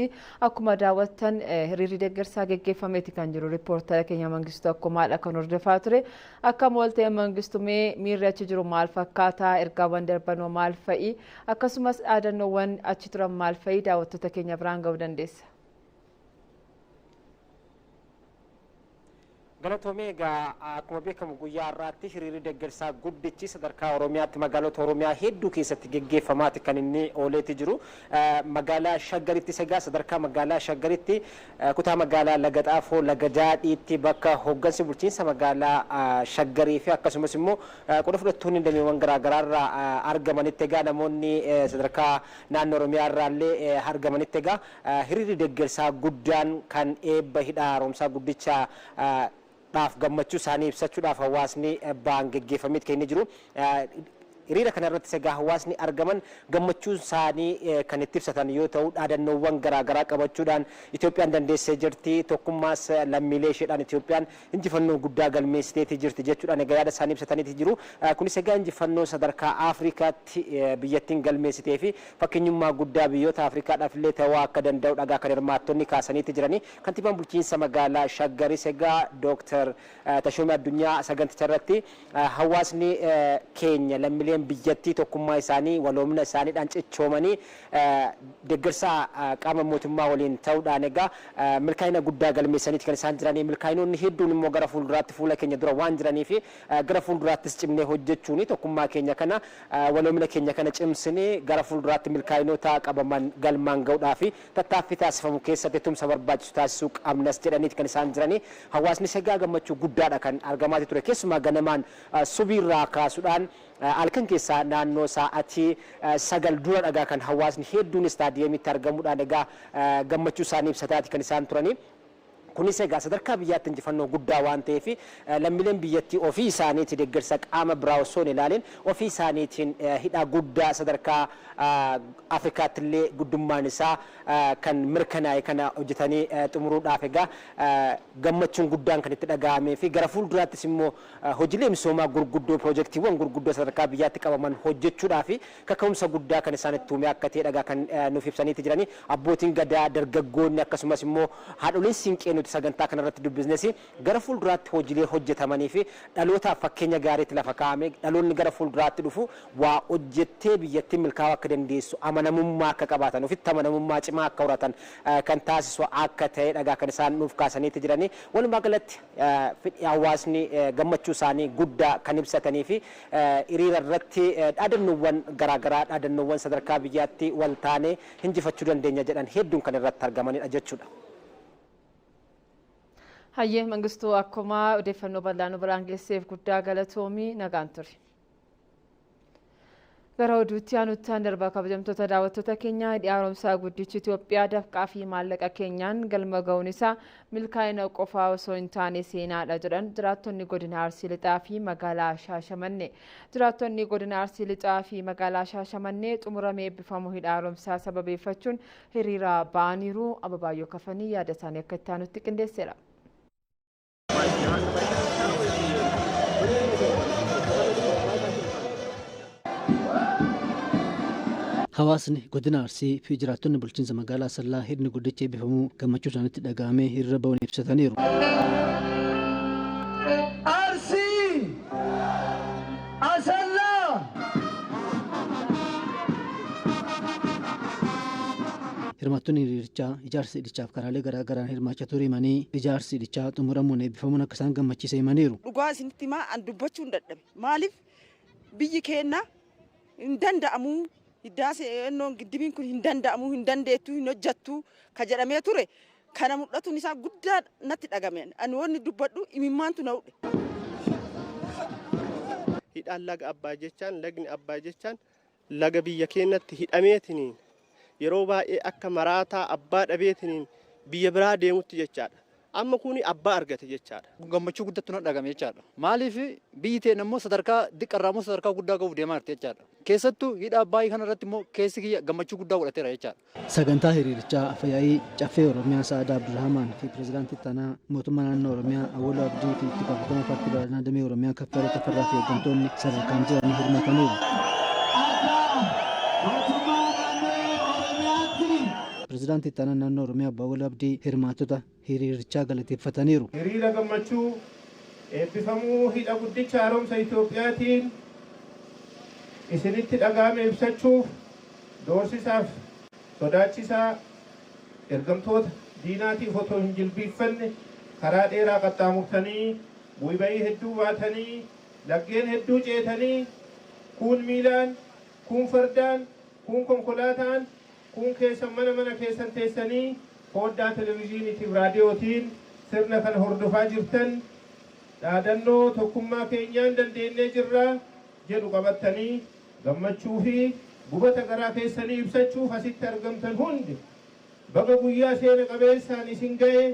akkuma daawwattan hiriirri deeggarsaa geggeeffameeti kan jiru riippoortara keenya Mangistuu Akkumaadha kan hordofaa ture akka mooltee Mangistumee miirri achi jiru maal fakkaataa ergaawwan darbanoo maal fa'i akkasumas dhaadannoowwan achi turan maal fa'i daawwattoota keenya biraan ga'uu dandeessa. Galatoomee egaa akkuma beekamu guyyaa har'aatti hiriirri deeggarsaa guddichi sadarkaa Oromiyaatti magaalota Oromiyaa hedduu keessatti geggeeffamaati kan inni ooleeti jiru. Magaalaa Shaggarittis egaa sadarkaa magaalaa Shaggaritti kutaa magaalaa Lagaxaafoo Lagadaadhiitti bakka hooggansi bulchiinsa magaalaa Shaggarii fi akkasumas immoo qooda fudhattoonni dameewwan garaagaraa irraa argamanitti egaa namoonni sadarkaa naannoo Oromiyaa irraallee argamanitti egaa hiriirri deeggarsaa guddaan kan eebba hidha haaromsaa guddicha dhaaf gammachuu isaanii ibsachuudhaaf hawaasni ba'an geggeeffameet kennee jiru. Hiriira kana irratti egaa hawaasni argaman gammachuu isaanii kan itti ibsatan yoo ta'u dhaadannoowwan garaagaraa qabachuudhaan Itoophiyaan dandeessee jirti tokkummaas lammiilee isheedhaan Itoophiyaan injifannoo guddaa galmeessiteeti jirti jechuudhaan egaa yaada isaanii ibsataniiti jiru. Kunis egaa injifannoo sadarkaa Afrikaatti biyyattiin galmeessitee fi fakkeenyummaa guddaa biyyoota Afrikaadhaaf illee ta'uu akka danda'u dhagaa kan hirmaattonni kaasaniiti jirani. Kantiibaan bulchiinsa magaalaa Shaggaris egaa Dooktar Tashoomee Addunyaa saganticha irratti hawaasni keenya lammiilee biyyattii tokkummaa isaanii waloomna isaaniidhaan cichoomanii deeggarsaa qaama mootummaa waliin ta'uudhaan egaa milkaa'ina guddaa galmeessaniiti kan isaan jiranii. Milkaa'inoonni hedduun immoo gara fuulduraatti fuula keenya dura waan jiraniif gara fuulduraattis cimnee hojjechuun tokkummaa keenya kana waloomna keenya kana cimsinee gara fuulduraatti milkaa'inoota qabaman galmaan ga'uudhaaf tattaaffii taasifamu keessatti tumsa barbaachisu taasisuu qabnas jedhaniiti kan isaan jiranii. Hawaasni egaa gammachuu guddaadha kan argamaati ture keessumaa ganamaan subiirraa kaasuudhaan halkan keessaa naannoo sa'aatii 9 dura dhagaa kan hawaasni hedduun istaadiyeemitti argamuudhaan egaa gammachuu isaanii ibsataati kan isaan turanii. Kunis egaa sadarkaa biyyaatti injifannoo guddaa waan ta'eef lammiileen biyyattii ofii isaaniitiin deeggarsa qaama biraa osoo hin ilaalin ofii isaaniitiin hidhaa guddaa sadarkaa Afrikaatti illee guddummaan isaa kan mirkanaa'e kana hojjetanii xumuruudhaaf egaa gammachuun guddaan kan itti dhaga'amee fi gara fuulduraattis immoo hojiilee misoomaa gurguddoo piroojeektiiwwan gurguddoo sadarkaa biyyaatti qabaman hojjechuudhaaf kaka'umsa guddaa kan isaan itti uume akka ta'e dhagaa kan nuuf ibsaniiti jiranii. Abbootiin gadaa dargaggoonni akkasumas immoo haadholiin siinqee sagantaa kanarratti dubbisnes gara fuulduraatti hojiilee hojjetamanii fi dhalootaaf fakkeenya gaariitti lafa kaa'ame dhaloonni gara fuulduraatti dhufu waa hojjettee biyyattiin milkaa'uu akka dandeessu amanamummaa akka qabaatan ofitti amanamummaa cimaa akka horatan kan taasisu akka ta'e dhagaa kan isaan nuuf kaasaniitti jiranii. Walumaa galatti hawaasni gammachuu isaanii guddaa kan ibsatanii fi hiriira irratti dhaadannoowwan garaagaraa dhaadannoowwan sadarkaa biyyaatti wal taanee injifachuu dandeenya jedhan hedduun kan irratti argamanidha jechuudha. Hayyee mangistuu akkuma odeeffannoo bal'aanuu biraan geesseef guddaa galatoomii nagaan ture. Gara oduutti aanutti darbaa kabajamtoota daawwattoota keenyaa hidhi haaromsaa guddichi Itoophiyaa dafqaa fi maallaqa keenyaan galma ga'uun isaa milkaa'ina qofaa osoo hin taane seenaadha jedhan jiraattonni godina Arsii Lixaa fi magaalaa Shaashamannee. Jiraattonni godina Arsii Lixaa fi magaalaa Shaashamannee xumuramee eebbifamu hidha haaromsaa sababeeffachuun hiriira ba'aniiru. Ababaayyoo Kafanii yaada isaanii akka itti aanutti qindeesseera. Hawaasni godina Arsii fi jiraattonni bulchiinsa magaalaa Asallaa hidhni guddichi eebbifamuu gammachuu isaaniitti dhaga'amee hiriira ba'uun ibsataniiru. Arsii! Asallaa! Hirmaattonni hiriirichaa ijaarsa hidhichaaf karaalee garaa garaan hirmaachaa turimanii ijaarsi hidhichaa xumuramuun eebbifamuun akka isaan gammachiise himaniiru. Dhugaa isinitti himaa an dubbachuu hin dadhabe. Maaliif biyyi keenya hin danda'amu. Hiddaas ennoon giddibiin kun hin danda'amu hin dandeettu hin hojjettu ka jedhamee ture kana mul'atuun isaa guddaa natti dhagameen ani wanni dubbadhu imimmaantu na udhe. Hidhaan laga abbaa jechaan lagni abbaa jechaan laga biyya keenyatti hidhameetiniin yeroo baay'ee akka maraataa abbaa dhabeetiniin biyya biraa deemutti jechaadha. Amma kuni abbaa argate jechaadha. Gammachuu guddatu na dhagame jechaadha. Maaliif biyyi teenya immoo sadarkaa xiqqarraa immoo sadarkaa guddaa qabu deemaa jirti jechaadha. Keessattuu hidha Abbaayii kana irratti immoo keessi kiyya gammachuu guddaa godhateera jechaadha. Sagantaa hiriirichaa Afyaayii Caffee Oromiyaa Sa'aadaa Abdurrahmaan fi Pireezidaantii Tanaa Mootummaa Naannoo Oromiyaa Awwaluu Abdii fi itti gaafatama paartii Badhaadhinaa Damee Oromiyaa Kaffaloo Tafarraa fi hooggantoonni sadarkaan jiranii hirmaataniiru. Pireezidaantii Tanaa Naannoo Oromiyaa Awwaluu Abdii hirmaattota hiriirichaa galateeffataniiru. Hiriira gammachuu eebbifamuu hidha guddicha haaromsa Itoophiyaatiin isinitti dhaga'ame ibsachuuf doorsisaaf sodaachisaa ergamtoota diinaatiif otoo hin jilbiiffanne karaa dheeraa qaxxaamurtanii bu'ii hedduu baatanii laggeen hedduu ceetanii kuun miilaan kuun fardaan kuun konkolaataan kuun keessan mana keessan teessanii foddaa televezyiiniitiif raadiyootiin sirna kana hordofaa jirtan dhaadannoo tokkummaa keenyaan dandeenyee jirra jedhu qabattanii gammachuu fi gubata garaa keessanii ibsachuuf asitti argamtan hundi baga guyyaa seena qabeessaan isin ga'e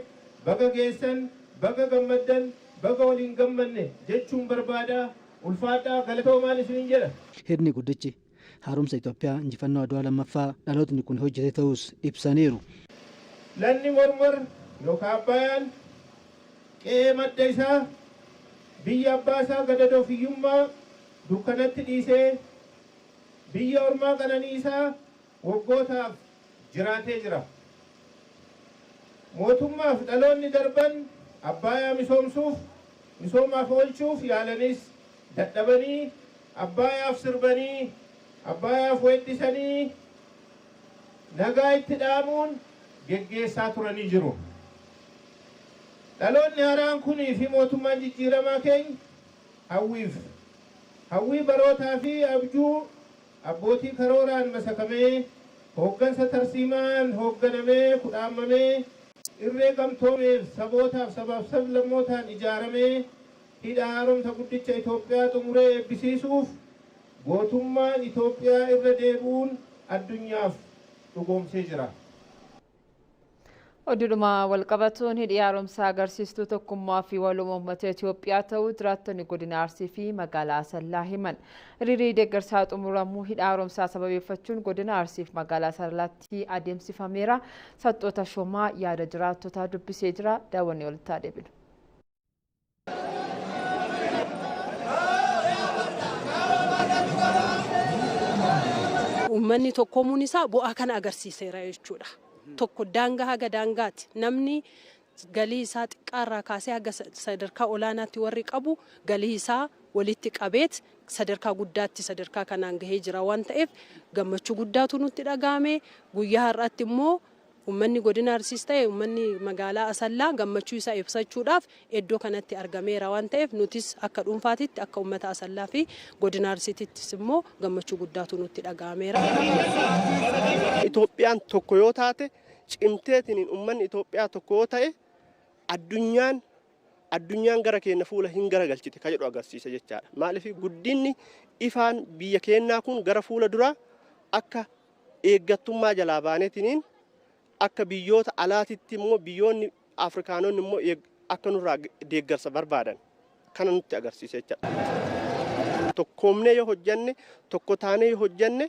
baga geessan baga gammaddan baga waliin gammanne jechuun barbaada ulfaadhaa galatoomaan isiniin jedha. Hidhni guddichi haaromsa Itoophiyaa injifannoo Adwaa lammaffaa dhalootni kun hojjete ta'us ibsaniiru. Lanni mormor yookaan Abbaayaan qe'ee madda isaa biyya abbaa isaa gadadoo fiyyummaa dukkanatti dhiisee biyya ormaa qananiisaa waggootaaf jiraatee jira. Mootummaaf dhaloonni darban Abbaayaa misoomaaf oolchuuf yaalanis dadhabanii Abbaayaaf sirbanii Abbaayaaf weeddisanii nagaa itti dhaamuun geggeessaa turanii jiru. Dhaloonni haaraan kunii fi mootummaan jijjiiramaa keenya hawwii barootaa fi abjuu abbootii karooraan masakamee hooggansa tarsiimaan hoogganamee kudhaamamee irree gamtoomeef sabootaaf sabaaf sablammootaan ijaaramee hidha haaromsa guddicha Itoophiyaa xumuree eebbisiisuuf gootummaan Itoophiyaa irra deebi'uun addunyaaf dhugoomsee jira. Oduudhuma walqabatuun hidhi haaromsaa agarsiistuu tokkummaa fi walummaa uummata Itoophiyaa ta'uu jiraattonni godina Arsii fi magaalaa Asallaa himan. Hiriirri deeggarsaa xumuramuu hidha haaromsaa sababeeffachuun godina Arsii fi magaalaa Asallaatti adeemsifameera. Saxxoota Shoomaa yaada jiraattotaa dubbisee jira. Daawwannee walitti adeeminu. Uummanni tokkoomuun isaa bu'aa kana agarsiiseera jechuudha. Tokko daangaa haga daangaatti namni galii isaa xiqqaarraa kaasee haga sadarkaa olaanaatti warri qabu galii isaa walitti qabeet sadarkaa guddaatti sadarkaa kanaan gahee jira waan ta'eef gammachuu guddaatu nutti dhagahame. Guyyaa har'aatti immoo uummanni godina Arsiis ta'e uummanni magaalaa Asallaa gammachuu isaa ibsachuudhaaf iddoo kanatti argameera waan ta'eef nutis akka dhuunfaatitti akka uummata Asallaa fi godina Arsiittis immoo gammachuu guddaatu nutti dhagahameera. Itoophiyaan tokko yoo taate cimteetiin uummanni Itoophiyaa tokko yoo ta'e addunyaan addunyaan gara keenya fuula hin garagalchite ka jedhu agarsiisa jechaadha. Maaliif guddinni ifaan biyya keenyaa kun gara fuula duraa akka eeggattummaa jalaa baaneetiniin akka biyyoota alaatitti immoo biyyoonni Afrikaanonni immoo akka nurraa deeggarsa barbaadan kana nutti agarsiisa jechaadha. Tokkoomnee yoo hojjanne tokko taanee yoo hojjanne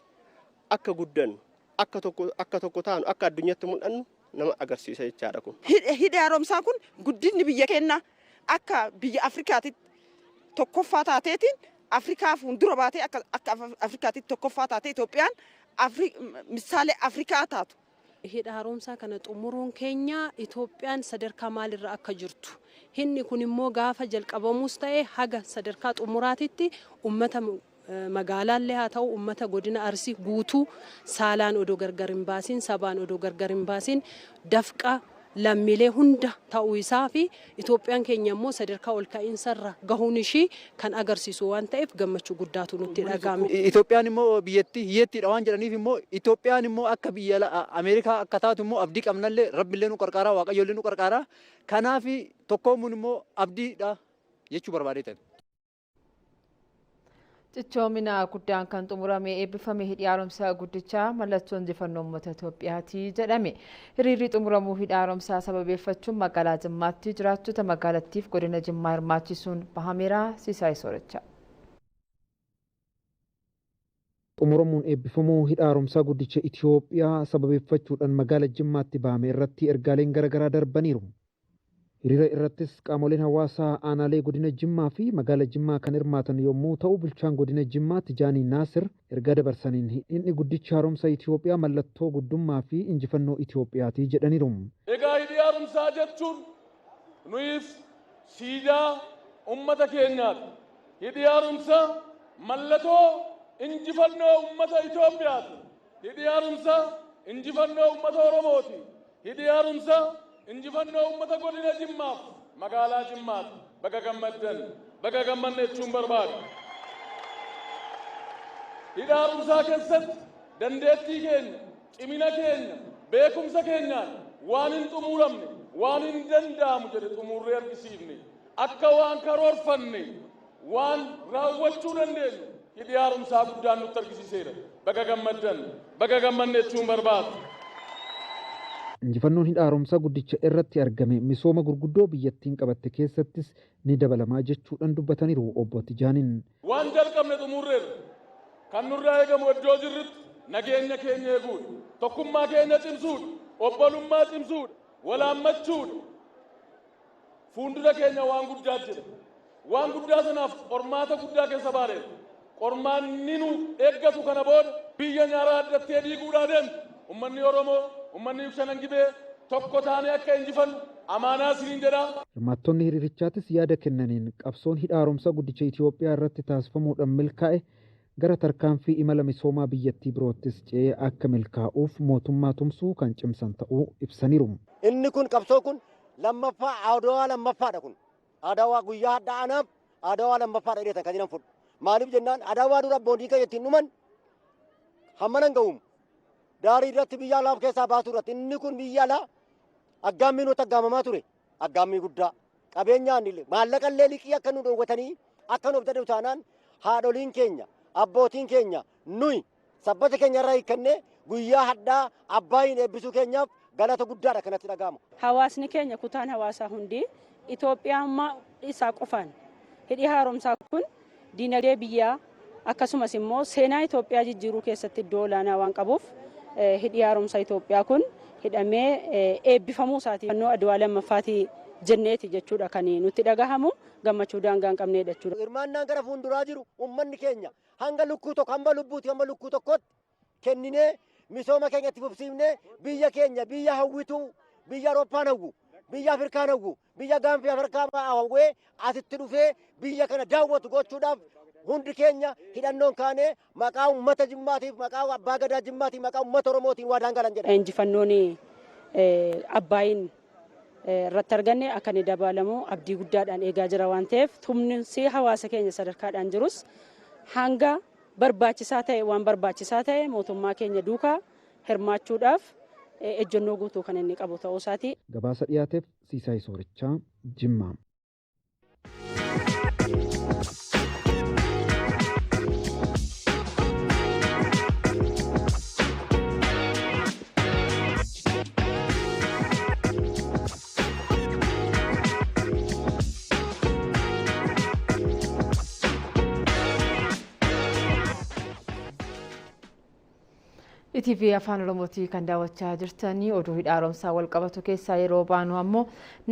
akka guddannu akka tokko taanu akka addunyaatti mul'annu nama agarsiisa jechaadha kun. Hidhi haaromsaa kun guddinni biyya keenyaa akka biyya Afrikaatitti tokkoffaa taateetiin Afrikaa fuuldura baatee akka Afrikaatitti tokkoffaa taatee Itoophiyaan misaalee Afrikaa taatu. Hidha haaromsaa kana xumuruun keenya Itoophiyaan sadarkaa maalirra akka jirtu. Hinni kun immoo gaafa jalqabamuus ta'e haga sadarkaa xumuraatitti uummata magaalaallee haa ta'u uummata godina Arsii guutuu saalaan odoo gargar hin baasin sabaan odoo gargar hin baasin dafqa lammiilee hunda ta'uu isaa fi Itoophiyaan keenya immoo sadarkaa ol ka'iinsarra gahuun ishii kan agarsiisu waan ta'eef gammachuu guddaatu nutti dhagahame. Itoophiyaan immoo biyyattii hiyyeettiidha waan jedhaniif immoo Itoophiyaan immoo akka biyya Ameerikaa akka taatu immoo abdii qabnallee rabbillee nu qarqaaraa waaqayyoollee nu qarqaaraa kanaaf tokkoomuun immoo abdiidha jechuu barbaadeetan. Cichoomina guddaan kan xumurame eebbifame hidhi haaromsaa guddichaa mallattoo injifannoo uummata Itoophiyaati jedhame. Hiriirri xumuramuu hidhi haaromsaa sababeeffachuun magaalaa Jimmaatti jiraattota magaalattiif godina Jimmaa hirmaachisuun bahameera. Siisaay Soorachaa. Xumuramuun eebbifamuu hidha haaromsaa guddicha Itoophiyaa sababeeffachuudhaan magaalaa Jimmaatti bahame irratti ergaaleen garaagaraa darbaniiru. Hiriira irrattis qaamoleen hawaasaa aanaalee godina Jimmaa fi magaalaa Jimmaa kan hirmaatan yommuu ta'u bulchaan godina Jimmaa Tijaanii Naasir ergaa dabarsaniin hidhi guddicha haaromsa Itoophiyaa mallattoo guddummaa fi injifannoo Itoophiyaati jedhaniiru. Egaa hidhi haaromsaa jechuun nuyis siidaa uummata keenyaati. Hidhi haaromsaa mallattoo injifannoo uummata Itoophiyaati. Hidhi haaromsaa injifannoo uummata Oromooti. Hidhi haaromsaa injifannoo uummata godina Jimmaaf magaalaa Jimmaaf baga gammaddan baga gammanne jechuun barbaada. Hidha haaromsaa keessatti dandeettii keenya, cimina keenya, beekumsa keenyaan waan hin xumuramne, waan hin danda'amu jedhe xumurree argisiifne, akka waan karoorfanne, waan raawwachuu dandeenyu hidhi haaromsaa guddaan nutti argisiiseera. Baga gammaddan baga gammanne jechuun barbaada. Injifannoon hidha haaromsaa guddicha irratti argame misooma gurguddoo biyyattiin qabatte keessattis ni dabalamaa jechuudhaan dubbataniiru obbo Tijaaniin. Waan jalqabne xumurreerra kan nurraa eegamu iddoo jirrutti nageenya keenya eeguudha, tokkummaa keenya cimsuudha, obbolummaa cimsuudha, walaammachuudha. Fuuldura keenya waan guddaa jira. Waan guddaa sanaaf qormaata guddaa keessa baaneera. Qormaanni nu eeggatu kana booda biyya nyaaraa addattee diiguudhaa deemtu uummanni Oromoo ummanni shanan gibee tokko taane akka injifannu amaanaa siniin jedha. Hirmaattonni hiriirichaatis yaada kennaniin qabsoon hidha haaromsaa guddicha Itoophiyaa irratti taasifamuudhaan milkaa'e gara tarkaanfii imala misoomaa biyyattii biroottis ce'ee akka milkaa'uuf mootummaa tumsuu kan cimsan ta'uu ibsaniiru. Inni kun qabsoo kun lammaffaa Adawaa lammaffaadha kun. Adawaa guyyaa hadhaa anaaf Adawaa lammaffaadha jedhetan kan jiran fudhu. Maaliif jennaan Adawaa dura boondii kan ittiin dhuman hammanan ga'uum. Daarii irratti biyya alaaf keessaa baasuu irratti inni kun biyya alaa aggaammii nuti aggaamamaa ture aggaammii guddaa qabeenyaan maallaqa illee liqii akka nu dhoowwatanii akka nuuf dadhabu taanaan haadholiin keenya abbootiin keenya nuyi sabbata keenya irraa hiikkannee guyyaa hadhaa abbaayin eebbisuu keenyaaf galata guddaadha kanatti dhaga'amu. Hawaasni keenya kutaan hawaasaa hundi Itoophiyaa isaa qofaan hidhi haaromsaa kun diinagdee biyyaa akkasumas immoo seenaa Itoophiyaa jijjiiruu keessatti iddoo olaanaa waan qabuuf hidhi haaromsaa Itoophiyaa kun hidhamee eebbifamuu isaati. Fannoo Adawaa lammaffaatii jenneeti jechuudha kan nutti dhagahamu gammachuu daangaa hin qabneedha jechuudha. Hirmaannaan gara fuulduraa jiru uummanni keenya hanga lukkuu tokko hamba lubbuuti hamba lukkuu tokkotti kenninee misooma keenya itti fufsiifnee biyya keenya biyya hawwituu biyya Awurooppaan hawwu biyya Afrikaan hawwu biyya gaanfii Afrikaa hawwee asitti dhufee biyya kana daawwatu gochuudhaaf hundi keenya hidhannoon kaanee maqaa uummata Jimmaatiif maqaa abbaa gadaa Jimmaatiif maqaa uummata Oromootiin waa daangalan jedha. Injifannoon Abbaayin irratti arganne akka inni dabalamu abdii guddaadhaan eegaa jira waan ta'eef tumsi hawaasa keenya sadarkaadhaan jirus hanga barbaachisaa ta'e waan barbaachisaa ta'e mootummaa keenya duukaa hirmaachuudhaaf ejjennoo guutuu kan inni qabu ta'uu isaati. Gabaasa dhiyaateef Siisaay Soorichaa Jimmaa. ኢቲቪ afaan Oromootii kan daawwachaa jirtanii oduu hidha haaromsaa wal qabatu keessaa yeroo baanu ammoo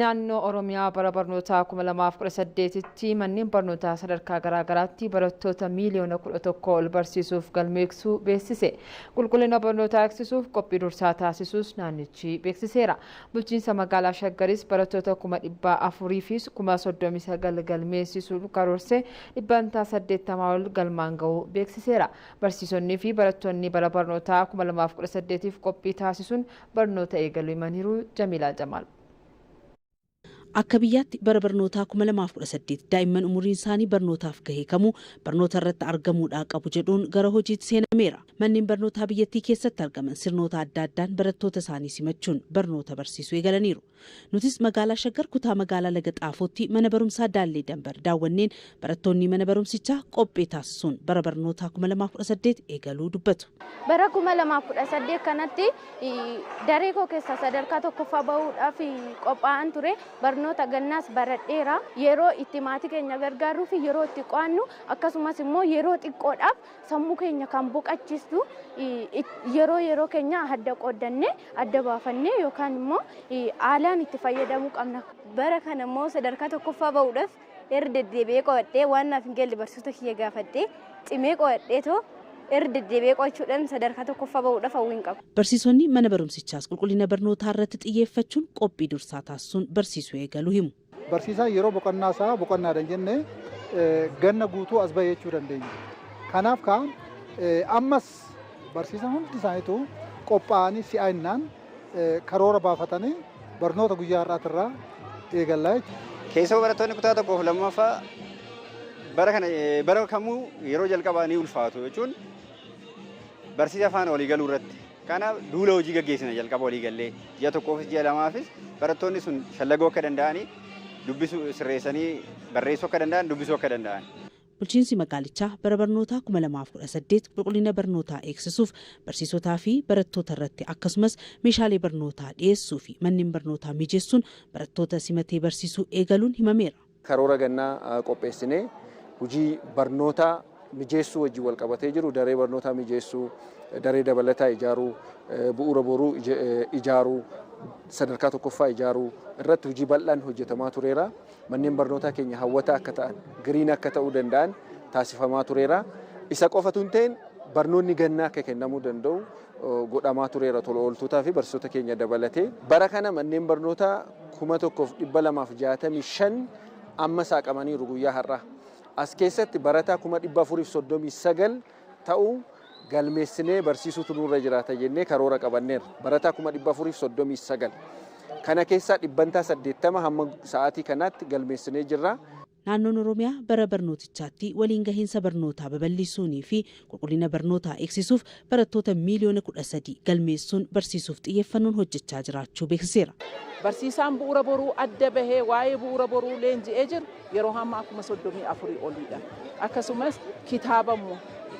naannoo Oromiyaa bara barnootaa 2018tti manneen barnootaa sadarkaa garaagaraatti barattoota miiliyoona 11 ol barsiisuuf galmeessuu beeksise. Qulqullina barnootaa eegsisuuf qophii dursaa taasisuus naannichi beeksiseera. Bulchiinsa magaalaa Shaggaris barattoota 400 fi 39 galmeessisuun karoorse 80 ol galmaan ga'uu beeksiseera. Barsiisonni fi barattoonni bara barnootaa 2018 qophii taasisuun barnoota eegaluu himaniiru. Jamilaa Jamaal. Akka biyyaatti bara barnootaa 2018 daa'imman umuriin isaanii barnootaaf gahee kamuu barnoota irratti argamuudhaa qabu jedhuun gara hojiitti seenameera. Manneen barnootaa biyyattii keessatti argaman sirnoota adda addaan barattoota isaanii simachuun barnoota barsiisuu eegalaniiru. Nutis magaalaa Shaggar kutaa magaalaa Laga Xaafootti mana barumsaa Daallee Dambar daawwanneen barattoonni mana barumsichaa qophii taasisuun bara barnootaa 2018 eegaluu dubbatu. Bara 2018 kanatti daree koo keessa sadarkaa tokkoffaa bahuudhaaf qophaa'an ture. Barnoota gannaas baradheera. Yeroo itti maatii keenya gargaaruu fi yeroo itti qo'annu akkasumas immoo yeroo xiqqoodhaaf sammuu keenya kan boqachiistu yeroo keenya adda qoodannee adda baafannee yookaan immoo haalaan itti fayyadamuu qabna. Bara kana immoo sadarkaa tokkoffaa bahuudhaaf irra deddeebi'ee qo'adhee waan naaf hin galle barsiisota kiyya gaafadhee cimee qo'adheetoo irra deddeebi'ee qo'achuudhaan sadarkaa tokkoffaa bahuudhaaf hawwiin qaba. Barsiisonni mana barumsichaas qulqullina barnootaa irratti xiyyeeffachuun qophii dursaa taasisuun barsiisuu eegaluu himu. Barsiisaan yeroo boqonnaa isaa boqonnaadhaan jennee ganna guutuu as bahee jechuu dandeenya. Kanaaf ammas barsiisaan hundi isaaniitu qophaa'anii si'aayinaan karoora baafatanii barnoota guyyaa har'aatirraa eegallaa jechuudha. Keessoo barattoonni kutaa tokkoof lammaffaa bara kamuu yeroo jalqabaa ni ulfaatu jechuun barsiisa afaan walii galuu irratti. Kanaaf duula hojii gaggeessina jalqaba walii gallee ji'a tokkoofis ji'a lamaafis barattoonni sun shallagoo akka danda'anii dubbisuu sirreessanii barreessuu akka danda'an dubbisuu akka danda'an. Bulchiinsi magaalichaa bara barnootaa 2018 qulqullina barnootaa eegsisuuf barsiisotaa fi barattoota irratti akkasumas meeshaalee barnootaa dhiyeessuu fi manneen barnootaa mijeessuun barattoota simatee barsiisuu eegaluun himameera. Karoora gannaa qopheessinee hojii barnootaa mijeessuu wajjin wal qabatee jiru daree barnootaa mijeessuu, daree dabalataa ijaaruu, bu'uura boruu ijaaruu, sadarkaa tokkoffaa ijaaruu irratti hojii bal'aan hojjetamaa tureera. Manneen barnootaa keenya hawwataa akka ta'an, giriin akka ta'uu danda'an taasifamaa tureera. Isa qofatu hin ta'in barnoonni gannaa akka kennamuu danda'u godhamaa tureera tola ooltotaa fi barsiisota keenya dabalatee. Bara kana manneen barnootaa 1265 amma saaqamaniiru guyyaa har'aa. As keessatti barataa 439 ta'uu galmeessinee barsiisuutu nurra jiraata jennee karoora qabanneerra. Barataa 439. Kana keessaa 80 hamma sa'aatii kanaatti galmeessinee jirra. Naannoon Oromiyaa bara barnootichaatti waliin gahiinsa barnootaa babal'isuunii fi qulqullina barnootaa eegsisuuf barattoota miiliyoona 13 galmeessuun barsiisuuf xiyyeeffannoon hojjechaa jiraachuu beeksiseera. Barsiisaan bu'uura boruu adda bahee waa'ee bu'uura boruu leenji'ee jiru yeroo hamma 34 oliidha. Akkasumas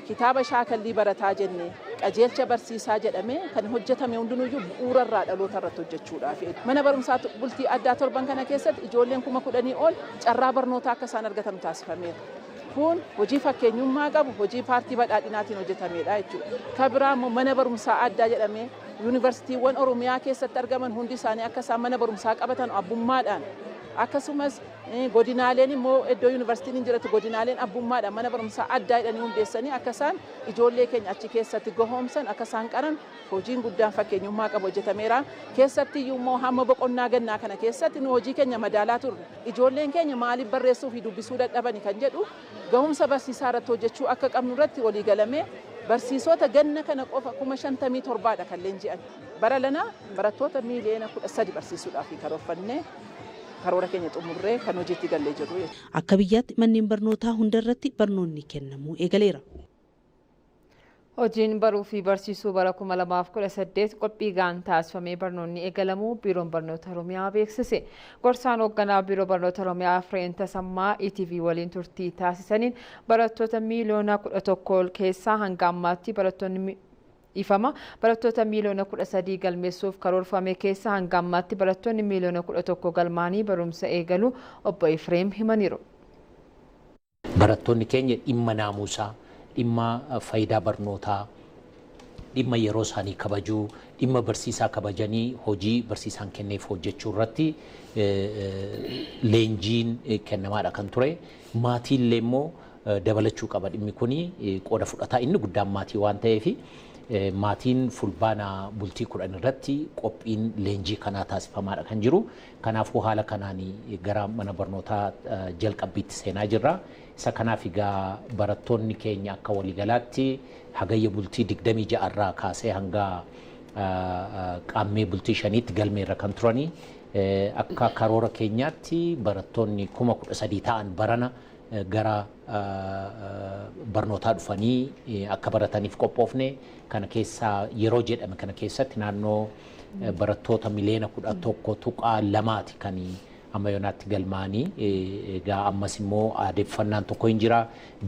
kitaaba shaakallii barataa jennee qajeelcha barsiisaa jedhamee kan hojjetame hundinuyyuu bu'uura irraa dhaloota irratti hojjechuudhaaf. Mana barumsaa bultii addaa torban kana keessatti ijoolleen 10,000 ol carraa barnootaa akka isaan argatan taasifameera. Kun hojii fakkeenyummaa qabu hojii paartii badhaadhinaatiin hojjetamedha jechuudha. Kan biraa immoo mana barumsaa addaa jedhamee yuunivarsiitiiwwan Oromiyaa keessatti argaman hundi isaanii akka isaan mana barumsaa qabatan abbummaadhaan akkasumas godinaaleen immoo iddoo yuunivarsiitiin hin jiratu godinaaleen abbummaadhaan mana barumsaa addaa jedhanii hundeessanii akka isaan ijoollee keenya achi keessatti gahoomsan akka isaan qaran hojiin guddaan fakkeenyummaa qabu hojjetameera. Keessatti immoo hamma boqonnaa gannaa kana keessatti nu hojii keenya madaalaa turre. Ijoolleen keenya maaliif barreessuu fi dubbisuu dadhabani kan jedhu gahumsa barsiisaa irratti hojjechuu akka qabnu irratti walii galamee barsiisota ganna kana qofa 57dha kan leenji'an. Bara lana barattoota miiliyoona 13 barsiisuudhaaf karoorfannee karoora keenya xumurree kan hojiitti gallee jiru. Akka biyyaatti manneen barnootaa hundarratti barnoonni kennamuu eegaleera. Hojiin baruu fi barsiisuu bara 2018 qophii gaan taasifamee barnoonni eegalamuu Biiroon Barnoota Oromiyaa beeksise. Gorsaan hoogganaa Biiroo Barnoota Oromiyaa Fireen Tasammaa ETV waliin turtii taasisaniin barattoota miiliyoona 11 keessaa hanga ammaatti barattoota miiliyoona 13 galmeessuuf karoorfame keessa hanga ammaatti barattoonni miiliyoona 11 galmaanii barumsa eegaluu obbo Efreem himaniiru. Barattoonni keenya dhimma naamusaa, dhimma faayidaa barnootaa dhimma yeroo isaanii kabajuu dhimma barsiisaa kabajanii hojii barsiisaan kenneef hojjechuu irratti leenjiin kennamaadha kan ture maatiillee immoo dabalachuu qaba dhimmi kuni qooda fudhataa inni guddaan maatii waan ta'eef maatiin fulbaana bultii 10 irratti qophiin leenjii kanaa taasifamaadha kan jiru kanaafuu haala kanaan gara mana barnootaa jalqabbiitti seenaa jirra isa kanaaf egaa barattoonni keenya akka waliigalaatti hagayya bultii 26 irraa kaasee hanga qaammee bultii 5tti galmeerra kan turanii akka karoora keenyaatti barattoonni 13,000 ta'an barana gara barnootaa dhufanii akka barataniif qophoofne kana keessaa yeroo jedhame kana keessatti naannoo barattoota miliyoona 11.2 kan amma yoonaatti galmaanii egaa ammas immoo aadeffannaan tokko hin jira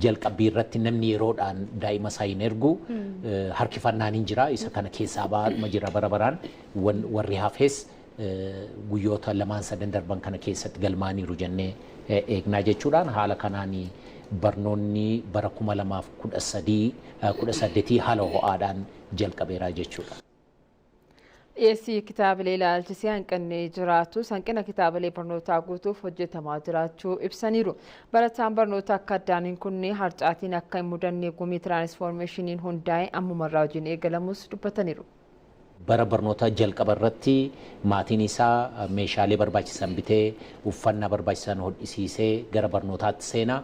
jalqabbii irratti namni yeroodhaan daa'ima isaa hin ergu harkifannaan hin jira isa kana keessaa baadhuma jira bara baraan warri hafes guyyoota 2-3 darban kana keessatti galmaaniiru jennee eegnaa jechuudhaan haala kanaan barnoonni bara 2018 haala ho'aadhaan jalqabeeraa jechuudha. Dhiyeessii kitaabilee ilaalchisee hanqinni jiraatus hanqina kitaabilee barnootaa guutuuf hojjetamaa jiraachuu ibsaniiru. Barataan barnoota akka addaan hin kunne harcaatiin akka hin mudanne gumii tiraansfoormeeshiniin hundaa'e ammumarraa hojiin eegalamus dubbataniiru. Bara barnoota jalqaba irratti maatiin isaa meeshaalee barbaachisan bitee uffannaa barbaachisan hodhisiisee gara barnootaatti seenaa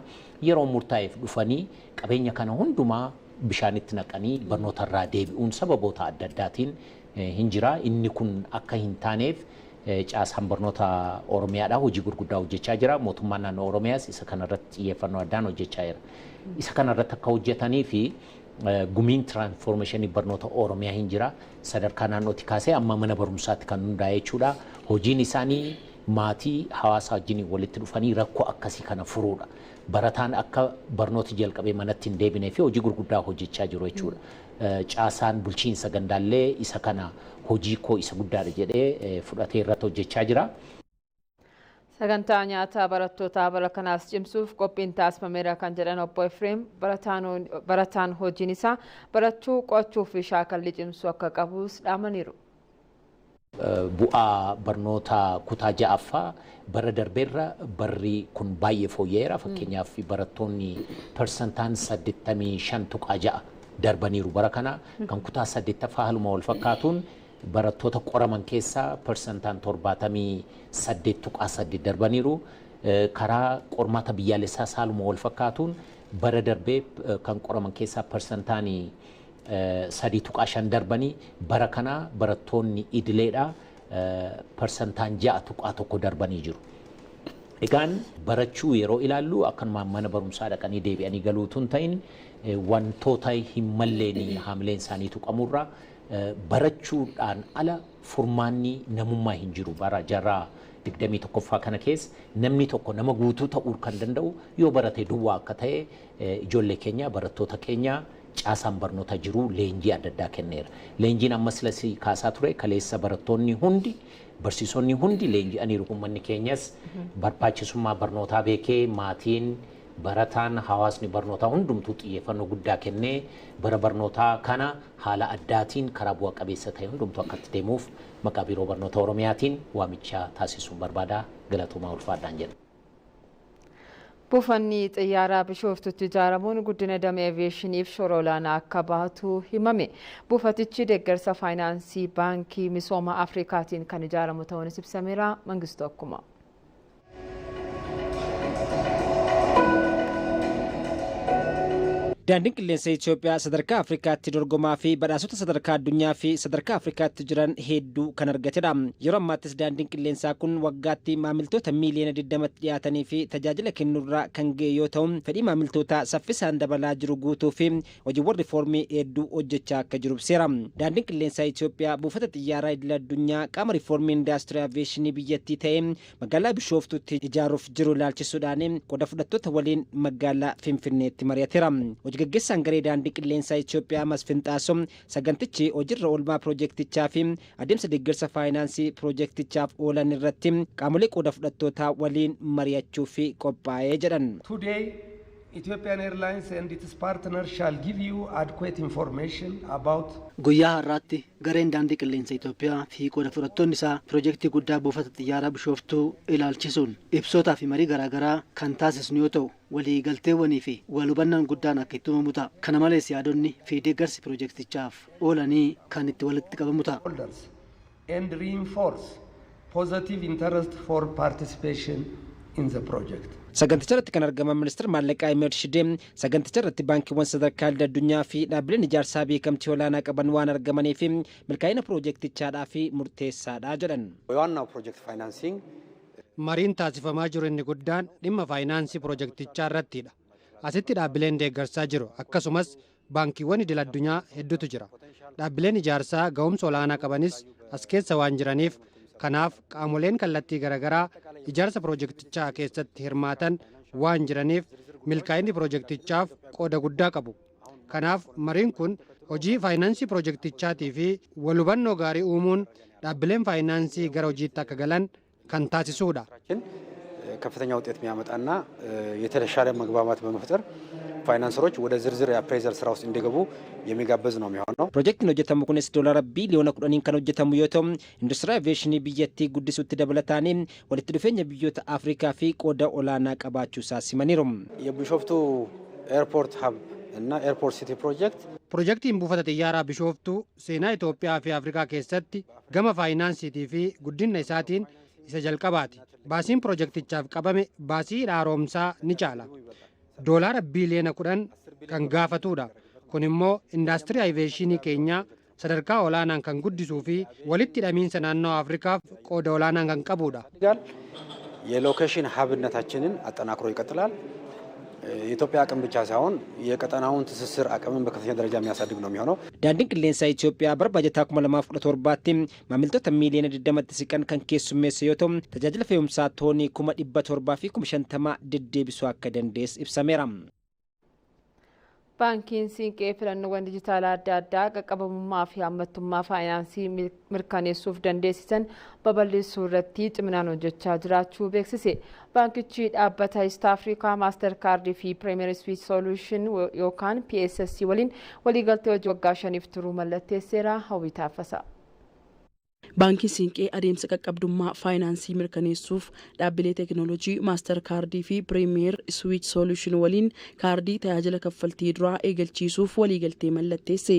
yeroo murtaa'eef dhufanii qabeenya kana hundumaa bishaanitti naqanii barnootarraa deebi'uun sababoota adda addaatiin hin jira inni kun akka hin taaneef caasaan barnoota Oromiyaadhaa hojii gurguddaa hojjechaa jira mootummaan naannoo Oromiyaas isa kanarratti xiyyeeffannoo addaan hojjechaa jira isa kanarratti akka hojjetanii fi gumiin tiraansfoormeeshinii barnoota Oromiyaa hin jira sadarkaa naannootti kaasee amma mana barumsaatti kan hundaa'e jechuudha hojiin isaanii maatii hawaasa wajjin walitti dhufanii rakkoo akkasii kana furuudha barataan akka barnooti jalqabee manatti hin deebinee fi hojii gurguddaa hojjechaa jiru jechuudha caasaan bulchiinsa gandaallee isa kana hojii koo isa guddaadha jedhee fudhatee irratti hojjechaa jira. Sagantaa nyaataa barattootaa bara kanaas cimsuuf qophiin taasifameera kan jedhan obbo Efreem barataan hojiin isaa barachuu qo'achuu fi shaakallii cimsuu akka qabus dhaamaniiru. Bu'aa barnoota kutaa ja'affaa bara darbeerra barri kun baay'ee fooyya'eera fakkeenyaaf barattoonni persentaan 85.6 darbaniiru bara kana kan kutaa 8ffaa haaluma wal fakkaatuun barattoota qoraman keessaa persentaan 78.8 darbaniiru karaa qormaata biyyaalessaa haaluma wal fakkaatuun bara darbee kan qoraman keessaa persentaan 3.5 darbanii bara kana barattoonni idileedha persentaan 6.1 darbanii jiru. Egaan barachuu yeroo ilaallu akkanumaan mana barumsaa dhaqanii deebi'anii galuutuun ta'in wantoota hin malleen haamileen isaanii tuqamurraa barachuudhaan ala furmaanni namummaa hin jiru bara jarraa 21ffaa kana keessa namni tokko nama guutuu ta'uu kan danda'u yoo barate duwwaa akka ta'e ijoollee keenya barattoota keenya caasaan barnoota jiru leenjii adda addaa kenneera. Leenjiin ammas lasii kaasaa ture kaleessa barattoonni hundi barsiisonni hundi leenji'aniiru uummanni keenyas barbaachisummaa barnootaa beekee maatiin barataan hawaasni barnootaa hundumtuu xiyyeeffannoo guddaa kennee bara barnootaa kana haala addaatiin karaa bu'a qabeessa ta'e hundumtuu akkatti deemuuf maqaa biiroo barnoota Oromiyaatiin waamicha taasisuun barbaada galatoomaa ulfaadhaan jedha. Buufanni xiyyaaraa Bishooftutti ijaaramuun guddina damee aviyeeshiniif shoora olaanaa akka baatu himame. Buufatichi deeggarsa faayinaansii baankii misooma Afrikaatiin kan ijaaramu ta'uunis ibsameera. Mangistuu akkuma. Daandiin qilleensa Itoophiyaa sadarkaa Afrikaatti dorgomaa fi badhaasota sadarkaa addunyaa fi sadarkaa Afrikaatti jiran hedduu kan argatedha. Yeroo ammaattis daandiin qilleensaa kun waggaatti maamiltoota miiliyoona 20 dhiyaatanii fi tajaajila kennurraa kan ga'e yoo ta'u, fedhii maamiltootaa saffisaan dabalaa jiru guutuu fi hojiiwwan riifoormii hedduu hojjechaa akka jiru ibseera. Daandiin qilleensaa Itoophiyaa buufata xiyyaaraa idil addunyaa qaama riifoormii indaastirii aviyeeshinii biyyattii ta'ee magaalaa Bishooftutti ijaaruuf jiru ilaalchisuudhaan qooda fudhattoota waliin magaalaa Finfinneetti mari'ateera. Gaggeessaan garee daandii qilleensaa Itoophiyaa Masfin Xaasom sagantichi hojiirra oolmaa piroojektichaa fi adeemsa deeggarsa faayinaansii piroojektichaaf oolan irratti qaamolee qooda fudhattootaa waliin mari'achuu fi qophaa'ee jedhan. Today Ethiopian Airlines and its partners shall give you adequate information about guyyaa har'aatti gareen daandii qilleensa Itoophiyaa fi qooda fudhattoonni isaa piroojeektii guddaa buufata xiyyaaraa Bishooftuu ilaalchisuun ibsootaa fi marii garaagaraa kan taasisnu yoo ta'u walii galteewwanii fi wal hubannaan guddaan akka itti uumamu ta'a. Kana malees yaadonni fi deeggarsi piroojeektichaaf oolanii kan itti walitti qabamu ta'a. And reinforce positive interest for participation in the project. Saganticha irratti kan argaman ministeera maallaqaa Ahmed Shidee saganticha irratti baankiiwwan sadarkaa addunyaa fi dhaabbileen ijaarsaa beekamtii olaanaa qaban waan argamanii fi milkaa'ina piroojeektichaadhaa fi murteessaadha jedhan. ዋናው ፕሮጀክት ፋይናንሲንግ mariin taasifamaa jiru inni guddaan dhimma faayinaansii piroojeektichaa irrattidha. Asitti dhaabbileen deeggarsaa jiru akkasumas baankiiwwan idil addunyaa hedduutu jira. Dhaabbileen ijaarsaa ga'umsa olaanaa qabanis as keessa waan jiraniif kanaaf qaamoleen kallattii garaagaraa ijaarsa piroojeektichaa keessatti hirmaatan waan jiraniif milkaa'inni piroojeektichaaf qooda guddaa qabu. Kanaaf mariin kun hojii faayinaansii piroojeektichaatii fi wal hubannoo gaarii uumuun dhaabbileen faayinaansii gara hojiitti akka galan kan taasisuudha. ከፍተኛ ውጤት የሚያመጣና የተሻለ መግባባት በመፍጠር ፋይናንሰሮች ወደ ዝርዝር የአፕሬዘል ስራ ውስጥ እንዲገቡ የሚጋበዝ ነው የሚሆነው። ፕሮጀክቲን hojjetamu kunis doolaara biiliyoona 10 kan hojjetamu yoo ta'u industirii aviyeeshinii biyyattii guddisuutti dabalataanii walitti dhufeenya biyyoota Afrikaa fi qooda olaanaa qabaachuu isaa simaniiru. የቢሾፍቱ ኤርፖርት ሀብ እና ኤርፖርት ሲቲ ፕሮጀክት Piroojeektiin buufata xiyyaaraa Bishooftuu seenaa Itoophiyaa fi Afrikaa keessatti gama faayinaansiitii fi guddina isaatiin isa jalqabaati. Baasiin piroojeektichaaf qabame baasii haaromsaa ni caala. Doolaara biiliyoona 10 kan gaafatudha. Kun immoo indaastirii aviyeeshinii keenyaa sadarkaa olaanaan kan guddisuu fi walitti hidhamiinsa naannoo Afrikaaf qooda olaanaan kan qabudha. የሎኬሽን ሀብነታችንን አጠናክሮ ይቀጥላል። የኢትዮጵያ አቅም ብቻ ሳይሆን የቀጠናውን ትስስር አቅምን በከፍተኛ ደረጃ የሚያሳድግ ነው የሚሆነው። Daandiin qilleensaa Itoophiyaa bara baajataa 2017tti maamiltoota miiliyoona 20tti siqan kan keessummeesse yoo ta'u tajaajila fe'umsaa toonii 700 fi 50 deddeebisuu akka dandeessu ibsameera. Baankiin Siinqee filannoowwan dijitaalaa adda addaa qaqqabamummaa fi hammattummaa faayinaansii mirkaneessuuf dandeessisan babal'isuu irratti ciminaan hojjechaa jiraachuu beeksise. Baankichi dhaabbata East Africa Master Card fi Premier Switch Solution yookaan PSSC waliin waliigaltee hojii waggaa 5 turuu mallatteesseera. Hawwii Taaffasaa. Baankiin Siinqee adeemsa qaqqabdummaa faayinaansii mirkaneessuuf dhaabbilee teekinooloojii maaster kaardii fi piriimiyer swiich sooluushin waliin kaardii tajaajila kaffaltii duraa eegalchiisuuf waliigaltee mallatteesse.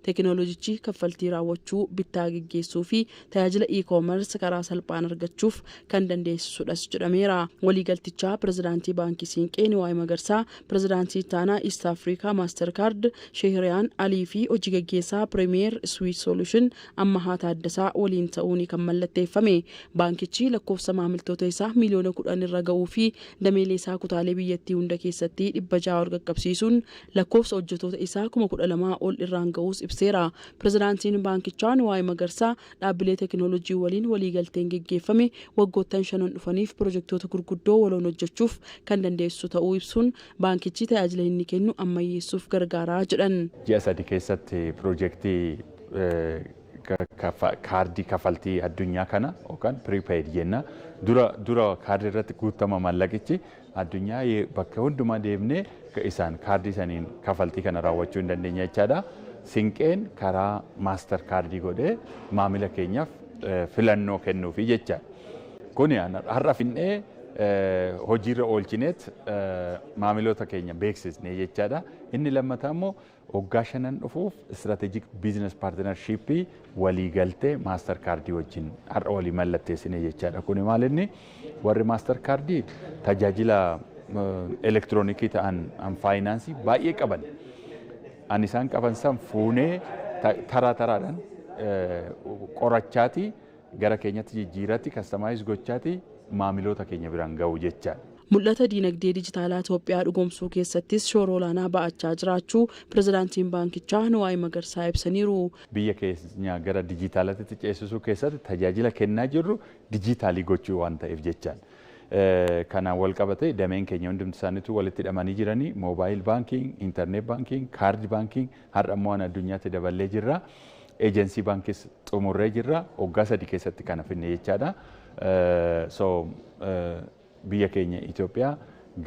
Teekinooloojichi kaffaltii raawwachuu, bittaa gaggeessuu fi tajaajila e-koomersi karaa salphaan argachuuf kan dandeessisudhas jedhameera. Waliigaltichaa pirezidaantii baankii Siinqee Niwaay Magarsaa, pirezidaantii taanaa East Africa Master Card Sheehiriyaan Alii fi hojii gaggeessaa piriimiyer swiich sooluushin Ammahaa Taaddasaa waliin ta'uun kan mallatteeffame. Baankichi lakkoofsa maamiltoota isaa miiliyoona 10 irra ga'uu fi dameelee isaa kutaalee biyyattii hunda keessatti 600 ol qaqqabsiisuun lakkoofsa hojjetoota isaa 12,000 ol irraan ga'uus ibseera. Pirezidaantiin baankichaa Niwaay Magarsaa dhaabbilee teekinooloojii waliin waliigalteen gaggeeffame waggoottan 5 dhufaniif pirojektoota gurguddoo waloon hojjechuuf kan dandeessisu ta'uu ibsuun baankichi tajaajila inni kennu ammayyeessuuf gargaaraa jedhan. Ji'a 3 keessatti pirojektii kaardii kafaltii addunyaa kana yookaan prepaid jenna dura kaardii irratti guutama mallaqichi addunyaa bakka hundumaa deemnee isaan kaardii saniin kafaltii kana raawwachuu hin dandeenya jechaadha. Siinqeen karaa maaster kaardii godhee maamila keenyaaf filannoo kennuufi jecha. Kun har'a finnee hojiirra oolchineet maamiloota keenya beeksisnee jechaadha. Inni lammataa immoo waggaa 5 dhufuuf istiraatejik biizines paartinarshiippii waliigaltee maaster kaardii wajjin har'a walii mallatteessine jechaadha. Kun maal inni warri maaster kaardii tajaajila elektiroonikii ta'an faayinaansii baay'ee qaban. Ani isaan qaban san fuunee taraadhaan qorachaati gara keenyatti jijjiirratti kastamaayis gochaati maamiloota keenya biraan ga'u jechaadha. Mul'ata diinagdee dijitaalaa Itoophiyaa dhugoomsuu keessattis shoora olaanaa ba'achaa jiraachuu pirezidaantiin baankichaa Niwaay Magarsaa ibsaniiru. Biyya keenya gara dijitaalaatti ceesisuu keessatti tajaajila kennaa jirru dijitaalii gochuu waan ta'eef jechaadha. Kanaan wal qabatee dameen keenya hundumti isaaniitu walitti hidhamanii jiranii moobaayil baankiing, intarneet baankiing, kaardi baankiing har'a immoo addunyaatti daballee jirra. Eejensii baankis xumurree jirra. Waggaa 3 keessatti kana finne jechaadha. biyya keenya Itoophiyaa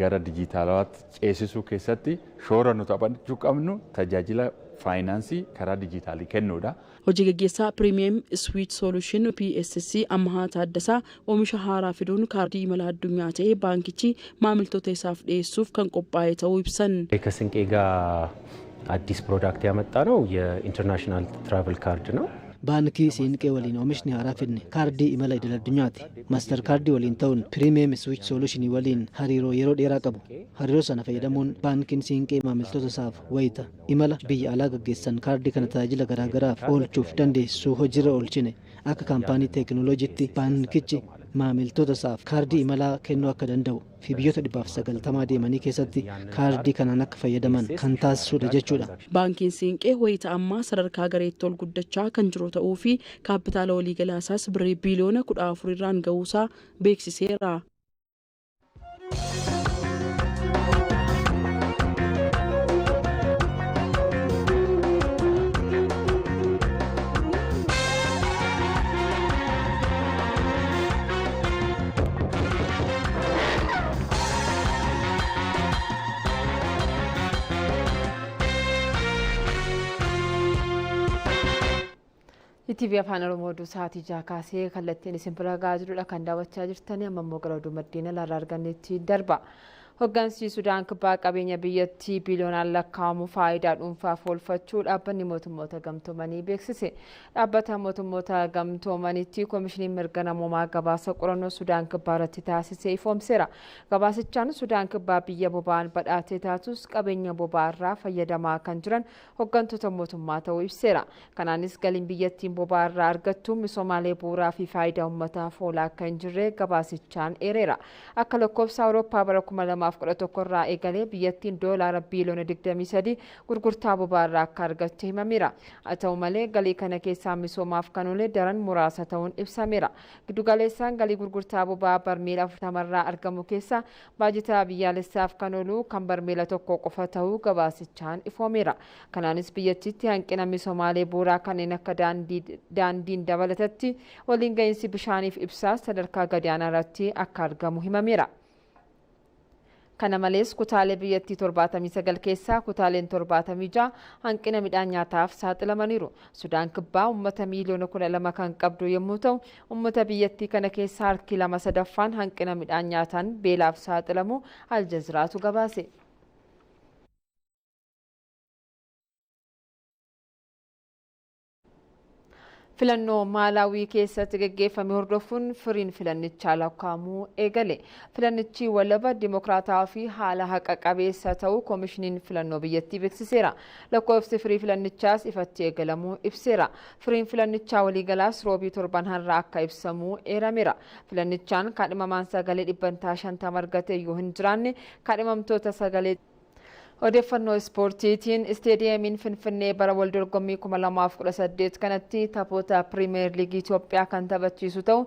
gara dijitaalawaatti ceesisuu keessatti shoora nu taphachuu qabnu tajaajila faayinaansii karaa dijitaalii kennuudha. Hojii gaggeessaa Premium Switch Solution PSC Ammahaa Taaddasaa oomisha haaraa fiduun kaardii imala addunyaa ta'ee baankichi maamiltoota isaaf dhiyeessuuf kan qophaa'e ta'uu ibsan. ከስንቄ ጋር አዲስ ፕሮዳክት ያመጣ ነው የኢንተርናሽናል ትራቨል ካርድ ነው። baankii siinqee waliin oomishni haaraa fidne kaardii imala idil addunyaati. Maastar kaardii waliin ta'uun pirimeem swiich soluushinii waliin hariiroo yeroo dheeraa qabu. Hariiroo sana fayyadamuun baankiin siinqee maamiltoota isaaf wayita imala biyya alaa gaggeessan kaardii kana tajaajila garaagaraaf oolchuuf dandeessuu hojiirra oolchine. Akka kaampaanii teekinooloojiitti baankichi maamiltoota isaaf kaardii imalaa kennuu akka danda'u fi biyyoota 190 deemanii keessatti kaardii kanaan akka fayyadaman kan taasisudha jechuudha. Baankiin siinqee wayita ammaa sadarkaa gareetti ol guddachaa kan jiru ta'uu fi kaapitaala waliigalaa isaas birrii biiliyoona 14 irraan ga'uusaa beeksiseera. ኢቲቪ አፋን ኦሮሞ ዱሳቲ ጃካሴ ከለቴን ሲምፕላ ጋዝዱላ ካንዳወቻ ጅርተኒ አመሞገረው ዱመዲነ ላራርጋኔቲ ደርባ Hoggansi Sudaan kibbaa qabeenya biyyattii biiliyoonaan lakkaa'amu faayidaa dhuunfaaf oolfachuu dhaabbanni mootummoota gamtoomanii beeksise. Dhaabbata mootummoota gamtoomaniitti koomishiniin mirga namoomaa gabaasa qorannoo Sudaan kibbaa irratti taasisee ifoomseera. Gabaasichaan Sudaan kibbaa biyya boba'aan badhaatee taatus qabeenya boba'aa irraa fayyadamaa kan jiran hoggantoota mootummaa ta'uu ibseera. Kanaanis galiin biyyattiin boba'aa irraa argattu misoomaalee bu'uuraa fi faayidaa uummataaf oolaa akka hin jirre gabaasichaan eereera. Akka lakkoofsa Awurooppaa bara 2011 irraa eegalee biyyattiin doolaara biiliyoona 23 gurgurtaa boba'aa irraa akka argatte himameera. Haa ta'u malee galii kana keessaa misoomaaf kan oole daran muraasa ta'uun ibsameera. Giddugaleessaan galii gurgurtaa boba'aa barmeela 40 irraa argamu keessaa baajata biyyaalessaaf kan oolu kan barmeela tokko qofa ta'uu gabaasichaan ifoomeera. Kanaanis biyyattiitti hanqina misoomaalee bu'uuraa kanneen akka daandiin dabalatatti waliin gahinsi bishaaniif ibsaas sadarkaa gadaanaa irratti akka argamu himameera. Kana malees kutaalee biyyattii 79 keessaa kutaaleen 76 hanqina midhaan nyaataaf saaxilamaniiru. Sudaan kibbaa uummata miiliyoona 12 kan qabdu yommuu ta'u, uummata biyyattii kana keessaa harki 2/3 hanqina midhaan nyaataan beelaaf saaxilamu Aljaziraatu gabaase. Filannoo Maalaawii keessatti gaggeeffame hordofuun firiin filannichaa lakkaa'amuu eegale. Filannichi walaba dimokiraataa fi haala haqa qabeessa ta'uu koomishiniin filannoo biyyattii beeksiseera. Lakkoofsi firii filannichaas ifatti eegalamuu ibseera. Firiin filannichaa waliigalaas roobii torban har'aa akka ibsamuu eerameera. Filannichaan kaadhimamaan sagalee 50% argate yoo hin jiraanne kaadhimamtoota sagalee Odeeffannoo ispoortiitiin isteediyeemiin Finfinnee bara waldorgommii 2018 kanatti taphoota Pirimeer Liigii Itoophiyaa kan taphachiisu ta'u